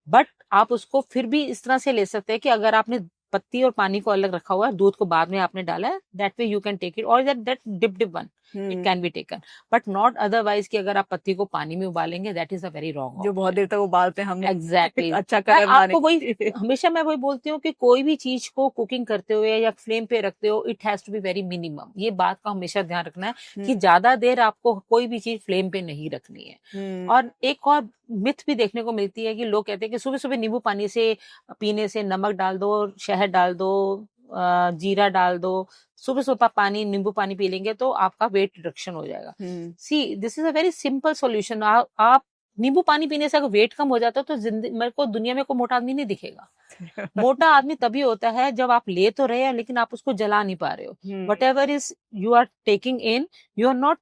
but आप उसको फिर भी इस तरह से ले सकते हैं कि अगर आपने पत्ती और पानी को अलग रखा हुआ है, दूध को बाद में आपने डाला है, that way you can take it, और that dip one it can be taken, but not otherwise कि अगर आप पत्ती को पानी में उबालेंगे that is a very wrong, जो बहुत देर तक उबालते हैं हमने। एग्जैक्टली अच्छा कलर आपको वही हमेशा मैं वही बोलती हूँ कि कोई भी चीज को कुकिंग करते हुए या फ्लेम पे रखते हो, it has to be very minimum, ये बात का हमेशा ध्यान रखना है कि ज्यादा देर आपको कोई भी चीज फ्लेम पे नहीं रखनी है। और एक और मिथ भी देखने को मिलती है कि लोग कहते हैं कि सुबह सुबह नींबू पानी से पीने से, नमक डाल दो, शहद डाल दो, जीरा डाल दो, सुबह सुबह पानी नींबू पानी पी लेंगे तो आपका वेट रिडक्शन हो जाएगा। See this is a very simple solution. आप नींबू पानी पीने से अगर वेट कम हो जाता है तो जिंदगी मेरे को दुनिया में कोई मोटा आदमी नहीं दिखेगा। मोटा आदमी तभी होता है जब आप ले तो रहे हैं लेकिन आप उसको जला नहीं पा रहे हो। Whatever is you are taking in, you are not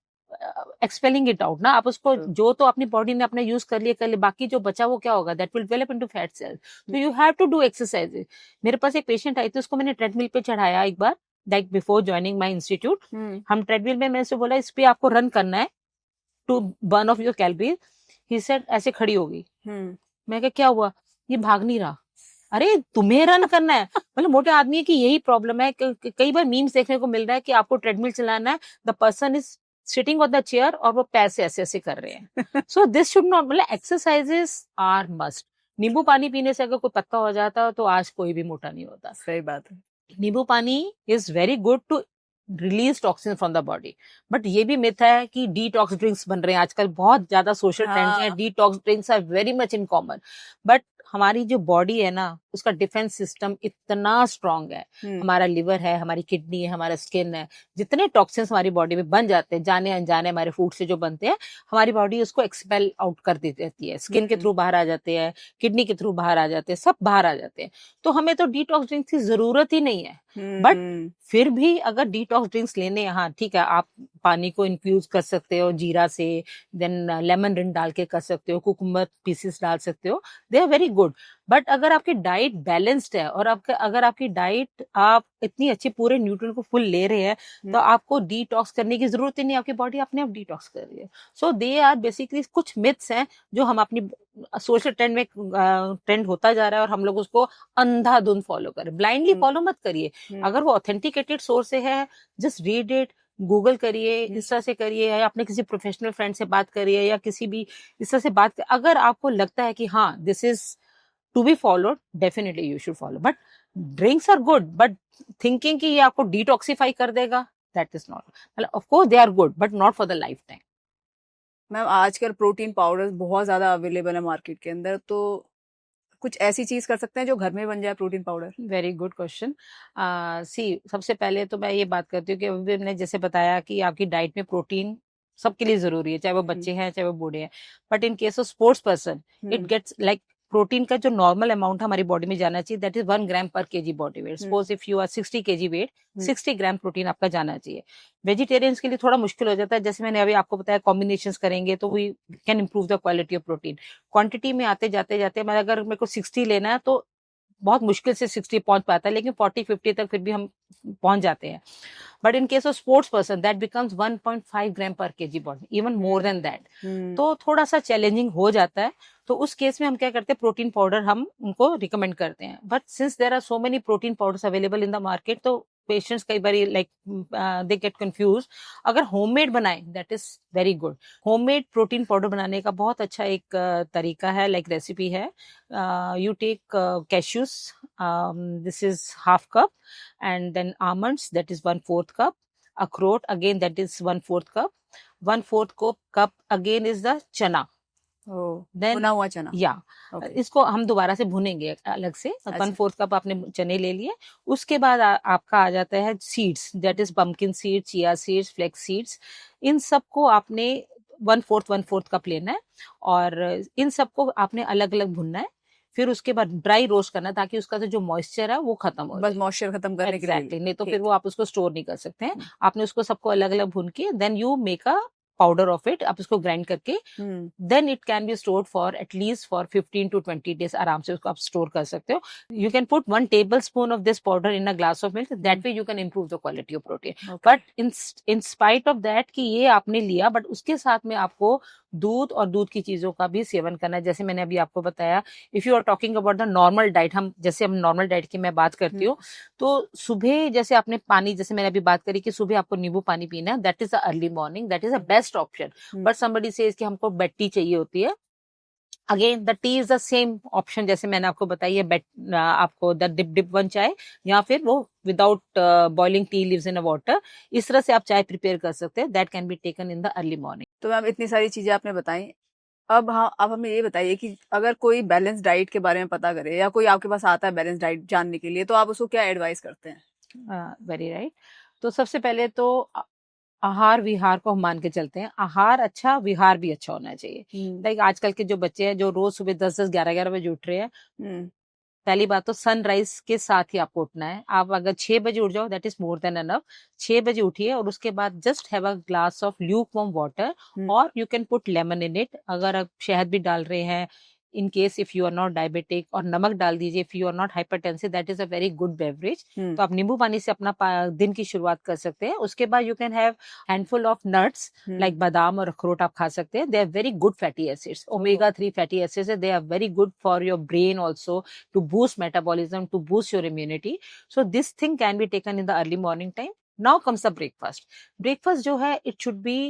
expelling it out ना, आप उसको जो तो अपनी बॉडी ने अपना यूज कर लिया, बाकी जो बचा वो क्या होगा, that will develop into fat cells. तो you have to do exercise. मेरे पास एक पेशेंट आई थी, उसको मैंने ट्रेडमिल पे चढ़ाया एक बार, like before joining my institute. हम ट्रेडमिल में, मैंने बोला इस पे आपको रन करना है to burn off your calories. He said ऐसे खड़ी हो गई। मैं क्या हुआ, ये भाग नहीं रहा। अरे तुम्हें रन करना है, मतलब मोटे आदमी की यही प्रॉब्लम है। कई बार मीम्स देखने को मिल रहा है कि आपको ट्रेडमिल चलाना है, the person is sitting on the chair और वो पैर से ऐसे ऐसे कर रहे हैं। सो दिस शुड नॉट, मतलब एक्सरसाइजेस आर मस्ट। नींबू पानी पीने से अगर कोई पत्ता हो जाता तो आज कोई भी मोटा नहीं होता। सही बात है। नींबू पानी is very good to release toxin from the body, but ये भी मिथ है कि डिटॉक्स ड्रिंक्स बन रहे हैं आजकल, बहुत ज्यादा सोशल ट्रेंड्स हैं, detox drinks are very much in common, but हमारी जो बॉडी है ना, उसका डिफेंस सिस्टम इतना स्ट्रांग है, हमारा लिवर है, हमारी किडनी है, हमारा स्किन है, जितने टॉक्सिन्स हमारी बॉडी में बन जाते हैं जाने अनजाने हमारे फूड से जो बनते हैं, हमारी बॉडी उसको एक्सपेल आउट कर देती है। स्किन के थ्रू बाहर आ जाते हैं, किडनी के थ्रू बाहर आ जाते हैं, सब बाहर आ जाते हैं। तो हमें तो डिटॉक्स ड्रिंक की जरूरत ही नहीं है। बट फिर भी अगर डिटॉक्स ड्रिंक्स लेने, हाँ ठीक है, आप पानी को इन्फ्यूज कर सकते हो जीरा से, देन लेमन रिंड डाल के कर सकते हो, कुकुम्बर पीसेस डाल सकते हो, they are very good. But अगर आपकी डाइट बैलेंस्ड है और अगर आपकी डाइट आप इतनी अच्छी पूरे न्यूट्रिएंट को फुल ले रहे हैं, तो आपको डिटॉक्स करने की जरूरत ही नहीं, आपकी बॉडी अपने आप डिटॉक्स कर रही है। सो दे आर बेसिकली कुछ मिथ्स हैं जो हम अपनी सोशल ट्रेंड में ट्रेंड होता जा रहा है और हम लोग उसको अंधाधुंध फॉलो करें। ब्लाइंडली फॉलो मत करिए। अगर वो ऑथेंटिकेटेड सोर्स से है, जस्ट रीड इट, गूगल करिए, इस तरह से करिए, या अपने किसी प्रोफेशनल फ्रेंड से बात करिए, या किसी भी इस तरह से बात अगर आपको लगता है कि हाँ this is to be followed, definitely you should follow. But drinks are good, but thinking कि ये आपको डिटॉक्सिफाई कर देगा, दैट इज नॉट, मतलब of course they are good but not for the life time. Ma'am आजकल protein powder बहुत ज्यादा available है मार्केट के अंदर, तो कुछ ऐसी चीज कर सकते हैं जो घर में बन जाए protein powder? Very good question. See सबसे पहले तो मैं ये बात करती हूँ कि अभी मैंने जैसे बताया कि आपकी डाइट में प्रोटीन सबके लिए जरूरी है, चाहे वो बच्चे हैं चाहे वो बूढ़े हैं, but in case of sports person it gets like protein का जो नॉर्मल अमाउंट हमारी बॉडी में जाना चाहिए, दैट इज 1 ग्राम पर KG body weight. Suppose if you are 60 KG weight, 60 gram protein आपका जाना चाहिए। वेजिटेरियंस के लिए थोड़ा मुश्किल हो जाता है, जैसे मैंने अभी आपको बताया कॉम्बिनेशंस करेंगे तो we can improve the quality of protein. Quantity में आते जाते मैं अगर मेरे को 60 लेना है तो बहुत मुश्किल से 60 पहुंच पाता है, लेकिन 40-50 तक फिर भी हम पहुंच जाते हैं। But in case of sports person that becomes 1.5 ग्राम पर KG body, even more than that, तो थोड़ा सा चैलेंजिंग हो जाता है। तो उस केस में हम क्या करते हैं, प्रोटीन पाउडर हम उनको रिकमेंड करते हैं। But since there are so many protein powders available in the market, तो पेशेंट्स कई बार लाइक दे गेट कंफ्यूज। अगर होममेड बनाएं that is very good. Homemade protein powder बनाने का बहुत अच्छा एक तरीका है, लाइक रेसिपी है। You take cashews, this is half cup, and then almonds, that is 1/4 cup, अखरोट again that is 1/4 cup, 1/4 cup again is the चना, then भुना हुआ चना, या इसको हम दोबारा से भुनेंगे अलग से। 1/4 कप आपने चने ले लिए। उसके बाद आपका आ जाता है seeds, that is pumpkin seeds, chia seeds, flax seeds. इन सबको आपने 1/4 कप लेना है और इन सबको आपने अलग अलग भुनना है। फिर उसके बाद ड्राई रोस्ट करना ताकि उसका जो मॉइस्चर है वो खत्म हो, बस मॉइस्चर खत्म करने के लिए, नहीं तो फिर वो आप उसको स्टोर नहीं कर सकते हैं। आपने उसको सबको अलग अलग भून के then you make a powder of it, आप इसको ग्राइंड करके then it can be stored for at least for 15 to 20 days, आराम से उसको आप स्टोर कर सकते हो. You can put 1 tablespoon of this powder in a glass of milk, that way you can improve the quality of protein. But in spite of that कि ये आपने लिया, बट उसके साथ में आपको दूध और दूध की चीजों का भी सेवन करना है. जैसे मैंने अभी आपको बताया, if you are talking about the normal diet, हम नॉर्मल डाइट की मैं बात करती हूँ, तो सुबह जैसे आपने पानी, जैसे मैंने अभी बात करी कि सुबह आपको नींबू पानी पीना है, that is the early morning, that is the best option. But somebody says कि हमको बेड टी चाहिए होती है. Again the T is the same option, जैसे मैंने आपको बताई है, बेड आपको द डिप वन चाय, या फिर वो विदाउट बॉइलिंग टी लीव्स इन अ वाटर, इस तरह से आप चाय प्रिपेयर कर सकते हैं. That can be taken in the early morning. तो मैम इतनी सारी चीजें आपने बताई. अब हमें ये बताइए कि अगर कोई बैलेंस डाइट के बारे में पता करे, या कोई आपके पास आता है बैलेंस डाइट जानने के लिए, तो आप उसको क्या एडवाइस करते हैं? Very right. तो सबसे पहले तो आहार विहार को हम मान के चलते हैं. आहार अच्छा, विहार भी अच्छा होना चाहिए. लाइक आजकल के जो बच्चे हैं जो रोज सुबह 10-10, 11-11 बजे उठ रहे हैं, पहली बात तो सनराइज के साथ ही आपको उठना है. आप अगर 6 बजे उठ जाओ, that is more than enough. 6 बजे उठिए और उसके बाद just have a glass of lukewarm water, और you can put lemon in it. अगर आप शहद भी डाल रहे हैं, in case if you are not diabetic, और नमक डाल दीजिए if you are not hypertensive, that is a very good beverage. तो आप नींबू पानी से अपना दिन की शुरुआत कर सकते हैं. उसके बाद you can have handful of nuts like बादाम और अखरोट आप खा सकते हैं. They are very good fatty acids, omega 3 fatty acids, they are very good for your brain also, to boost metabolism, to boost your immunity. So this thing can be taken in the early morning time. Now comes the breakfast. Breakfast जो है, it should be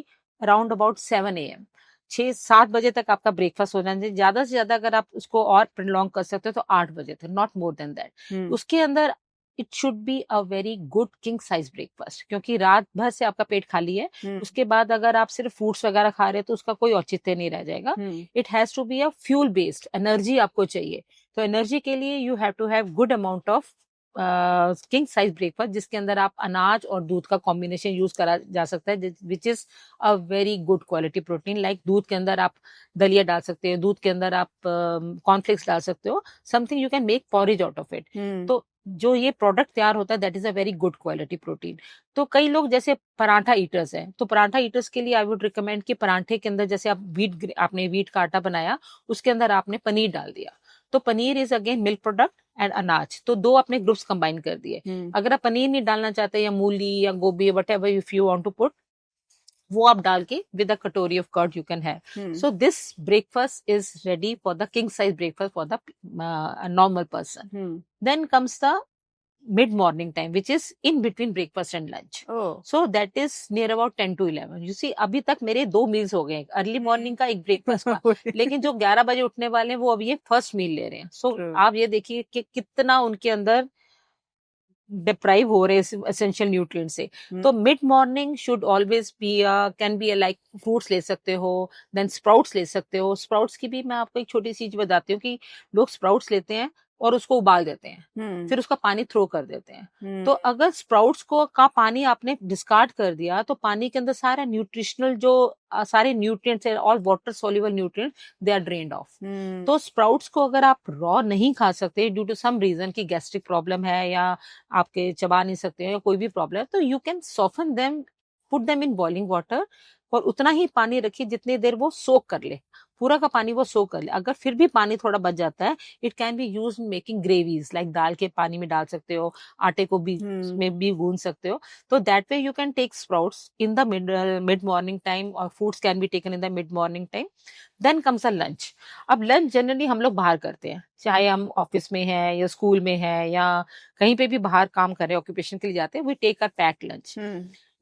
around about 7 a.m. 6-7 बजे तक आपका breakfast हो जाना चाहिए. ज्यादा से ज्यादा अगर आप उसको और प्रोलॉन्ग कर सकते हो तो 8 बजे तक, नॉट मोर देन दैट. उसके अंदर it should be a very good king size breakfast, क्योंकि रात भर से आपका पेट खाली है. उसके बाद अगर आप सिर्फ फ्रूट्स वगैरह खा रहे हैं तो उसका कोई औचित्य नहीं रह जाएगा. It has to be a fuel based. Energy आपको चाहिए, तो एनर्जी के लिए you have to have good amount of king size breakfast, जिसके अंदर आप अनाज और दूध का कॉम्बिनेशन यूज करा जा सकता है, which is a very good quality protein. Like दूध के अंदर आप दलिया डाल सकते हैं, दूध के अंदर आप कॉर्नफ्लेक्स डाल सकते हो, something you can make porridge out of it. तो जो ये प्रोडक्ट तैयार होता है, that is a very good quality protein. तो कई लोग जैसे पराठा ईटर्स हैं, तो पराठा ईटर्स के लिए आई वुड रिकमेंड कि पराठे के अंदर जैसे आपने वीट का आटा बनाया, उसके अंदर आपने पनीर डाल दिया, तो paneer is again milk product and अनाज, तो दो आपने ग्रुप्स कंबाइन कर दिए. अगर आप पनीर नहीं डालना चाहते, या मूली या गोभी, whatever if you want to put, वो आप डाल के with a katori of curd you can have. So this breakfast is ready for the king size breakfast for the normal person. Then comes the mid morning time, which is in between breakfast and lunch. So that is near about 10 to 11. You see, अभी तक मेरे 2 meals हो गए, early morning का, एक breakfast का. लेकिन जो 11 बजे उठने वाले हैं वो अभी ये फर्स्ट मील ले रहे हैं. सो आप ये देखिए कि कितना उनके अंदर डिप्राइव हो रहे हैं एसेंशियल न्यूट्रिएंट से. तो mid morning should always be can be like fruits ले सकते हो, देन स्प्राउट्स ले सकते हो. स्प्राउट्स की भी मैं आपको एक छोटी सी चीज बताती हूँ कि लोग स्प्राउट्स लेते हैं और उसको उबाल देते हैं, फिर उसका पानी थ्रो कर देते हैं. तो अगर स्प्राउट्स का पानी आपने डिस्कार्ड कर दिया, तो पानी के अंदर सारा न्यूट्रिशनल जो सारे न्यूट्रिएंट्स है, all water soluble nutrients, they are drained off. तो स्प्राउट्स को अगर आप रॉ नहीं खा सकते ड्यू टू सम रीजन की गैस्ट्रिक प्रॉब्लम है, या आपके चबा नहीं सकते हैं, या कोई भी प्रॉब्लम है, तो you can soften them, put them in boiling water, और उतना ही पानी रखिए जितनी देर वो सोक कर ले, पूरा का पानी वो सोक कर ले. अगर फिर भी पानी थोड़ा बच जाता है, it can be use in making gravies, like दाल के पानी में डाल सकते हो, आटे को भी में भी गूंद सकते हो. तो that way you can take sprouts in the mid morning time, और fruits can be taken in the mid morning time. Then comes a lunch. अब लंच जनरली हम लोग बाहर करते हैं, चाहे हम ऑफिस में हैं या स्कूल में हैं या कहीं पे भी बाहर काम कर रहे हैं, ऑक्यूपेशन के लिए जाते हैं, we take a packed lunch.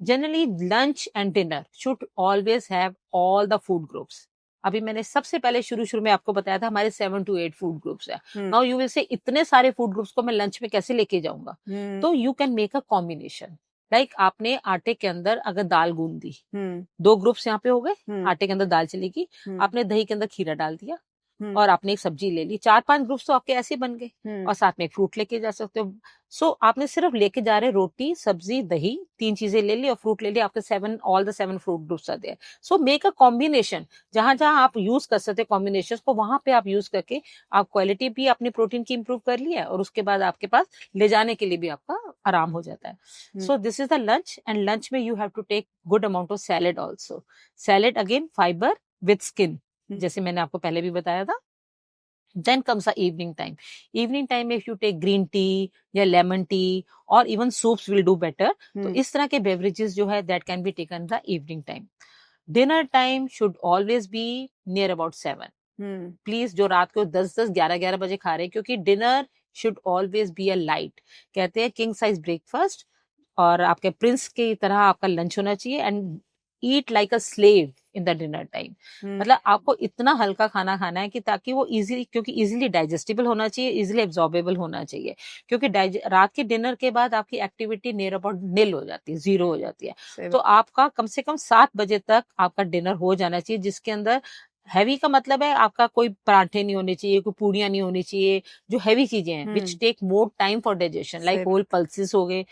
Generally lunch and dinner should always have all the food groups. अभी मैंने सबसे पहले शुरू में आपको बताया था हमारे 7 to 8 फूड ग्रुप्स है. नाउ यू विल से इतने सारे फूड ग्रुप्स को मैं लंच में कैसे लेके जाऊंगा? तो you can make a combination. Like आपने आटे के अंदर अगर दाल गूंद दी, 2 ग्रुप्स यहाँ पे हो गए, आटे के अंदर दाल चलेगी, आपने दही के अंदर खीरा डाल दिया, और आपने एक सब्जी ले ली, 4-5 ग्रुप्स तो आपके ऐसे बन गए, और साथ में एक फ्रूट लेके जा सकते हो। सो आपने सिर्फ लेके जा रहे रोटी, सब्जी, दही, 3 चीजें ले ली और फ्रूट ले लिया, आपके 7 all the 7 fruit groups are there. So make a combination, जहां जहां आप यूज कर सकते हैं कॉम्बिनेशन को, वहां पे आप यूज करके आप क्वालिटी भी अपनी प्रोटीन की इंप्रूव कर लिया, और उसके बाद आपके पास ले जाने के लिए भी आपका आराम हो जाता है। So this is the lunch, and lunch में you have to take good amount of salad also. Salad again fibre with skin, जैसे मैंने आपको पहले भी बताया था। Then comes the evening time. Evening time, if you take green tea या lemon tea or even soups will do better. तो इस तरह के beverages जो है that can be taken the evening time. Dinner time should always be near about 7. Please जो रात को 10-10, 11-11 बजे खा रहे हैं, क्योंकि dinner should always be a light. कहते हैं किंग साइज ब्रेकफास्ट, और आपके प्रिंस की तरह आपका लंच होना चाहिए, and eat like a slave in the dinner time. मतलब आपको इतना हल्का खाना खाना है कि ताकि वो इजीली, क्योंकि इजीली डाइजेस्टिबल होना चाहिए, इजीली एब्जॉर्बेबल होना चाहिए, क्योंकि रात के डिनर के बाद आपकी एक्टिविटी नियर अबाउट निल हो जाती है, 0 हो जाती है। तो आपका कम से कम 7 बजे तक आपका डिनर हो जाना चाहिए, जिसके अंदर हैवी का मतलब है आपका कोई पराठे नहीं होने चाहिए, कोई पूड़ियां नहीं होनी चाहिए, जो हैवी चीजें हैं which take more time for digestion, like whole pulses हो गए,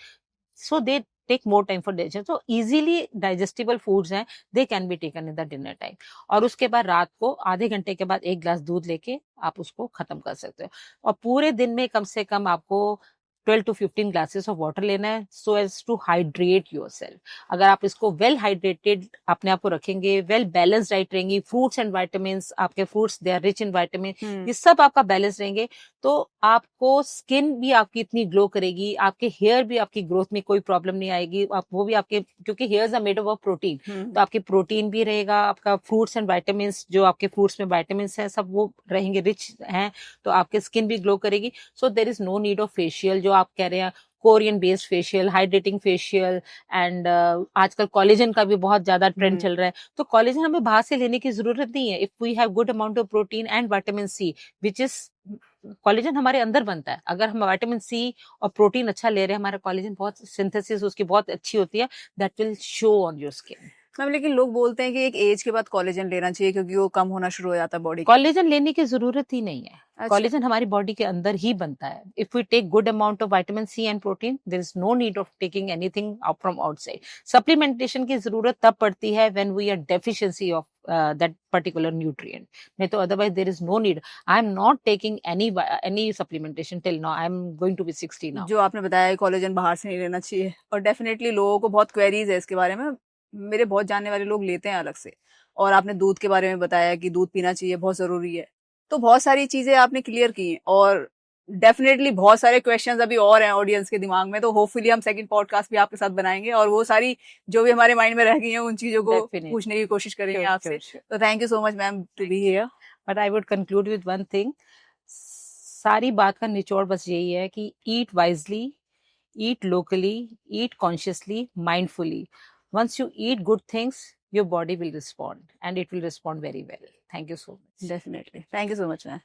so they take more time for digestion. So easily digestible foods हैं, they can be taken in the dinner time. और उसके बाद रात को आधे घंटे के बाद 1 ग्लास दूध लेके आप उसको खत्म कर सकते हो, और पूरे दिन में कम से कम आपको 12 to 15 ग्लासेस ऑफ वाटर लेना है, so as to hydrate yourself. अगर आप इसको वेल हाइड्रेटेड अपने आप को रखेंगे, वेल बैलेंस डाइट रहेंगी, फ्रूट्स एंड वाइटामिन्स, आपके fruits they are rich in vitamin, ये सब आपका बैलेंस रहेंगे, तो आपको स्किन भी आपकी इतनी ग्लो करेगी, आपके हेयर भी आपकी ग्रोथ में कोई प्रॉब्लम नहीं आएगी, आप वो भी आपके, क्योंकि hairs are made of protein, तो आपके प्रोटीन भी रहेगा, आपका फ्रूट्स एंड वाइटामिन्स, जो आपके फ्रूट्स में वाइटामिन्स हैं सब वो रहेंगे, रिच हैं, तो आपके स्किन भी ग्लो करेगी। So there is no need of facial, जो आप कह रहे हैं Korean based facial, hydrating facial, and आजकल कोलेजन का भी बहुत ज्यादा ट्रेंड चल रहा है, तो कोलेजन हमें बाहर से लेने की जरूरत नहीं है। If we have good amount of protein and vitamin C, which is collagen हमारे अंदर बनता है, अगर हम विटामिन सी और प्रोटीन अच्छा ले रहे हैं, हमारा कोलेजन बहुत सिंथेसिस उसकी बहुत अच्छी होती है, that will show on your skin. Ma'am लेकिन लोग बोलते हैं कि एक एज के बाद कोलेजन लेना चाहिए क्योंकि वो कम होना शुरू हो जाता है बॉडी। कोलेजन लेने की जरूरत ही नहीं है, अच्छा। कोलेजन हमारी बॉडी के अंदर ही बनता है। If we take good amount of vitamin C and protein, there is no need of taking anything from outside. Supplementation की जरूरत तब पड़ती है when we are deficiency of that particular nutrient, नहीं तो otherwise there is no need. I am not taking any supplementation till now. I am going to be 60 now. जो आपने बताया कोलेजन बाहर से नहीं लेना चाहिए, और डेफिनेटली लोगों को बहुत क्वेरीज है इसके बारे में, मेरे बहुत जानने वाले लोग लेते हैं अलग से, और आपने दूध के बारे में बताया कि दूध पीना चाहिए, बहुत जरूरी है, तो बहुत सारी चीजें आपने क्लियर की हैं, और डेफिनेटली बहुत सारे क्वेश्चंस अभी और हैं ऑडियंस के दिमाग में, तो होपफुली हम सेकंड पॉडकास्ट भी आपके साथ बनाएंगे, और वो सारी जो भी हमारे माइंड में रह गई हैं उन चीजों को पूछने की कोशिश करेंगे आपसे। तो thank you so much ma'am to be here. But I would conclude with one thing, सारी बात का निचोड़ बस यही है कि eat wisely, eat locally, eat consciously, mindfully. Once you eat good things, your body will respond, and it will respond very well. Thank you so much. Definitely. Thank you so much, ma'am.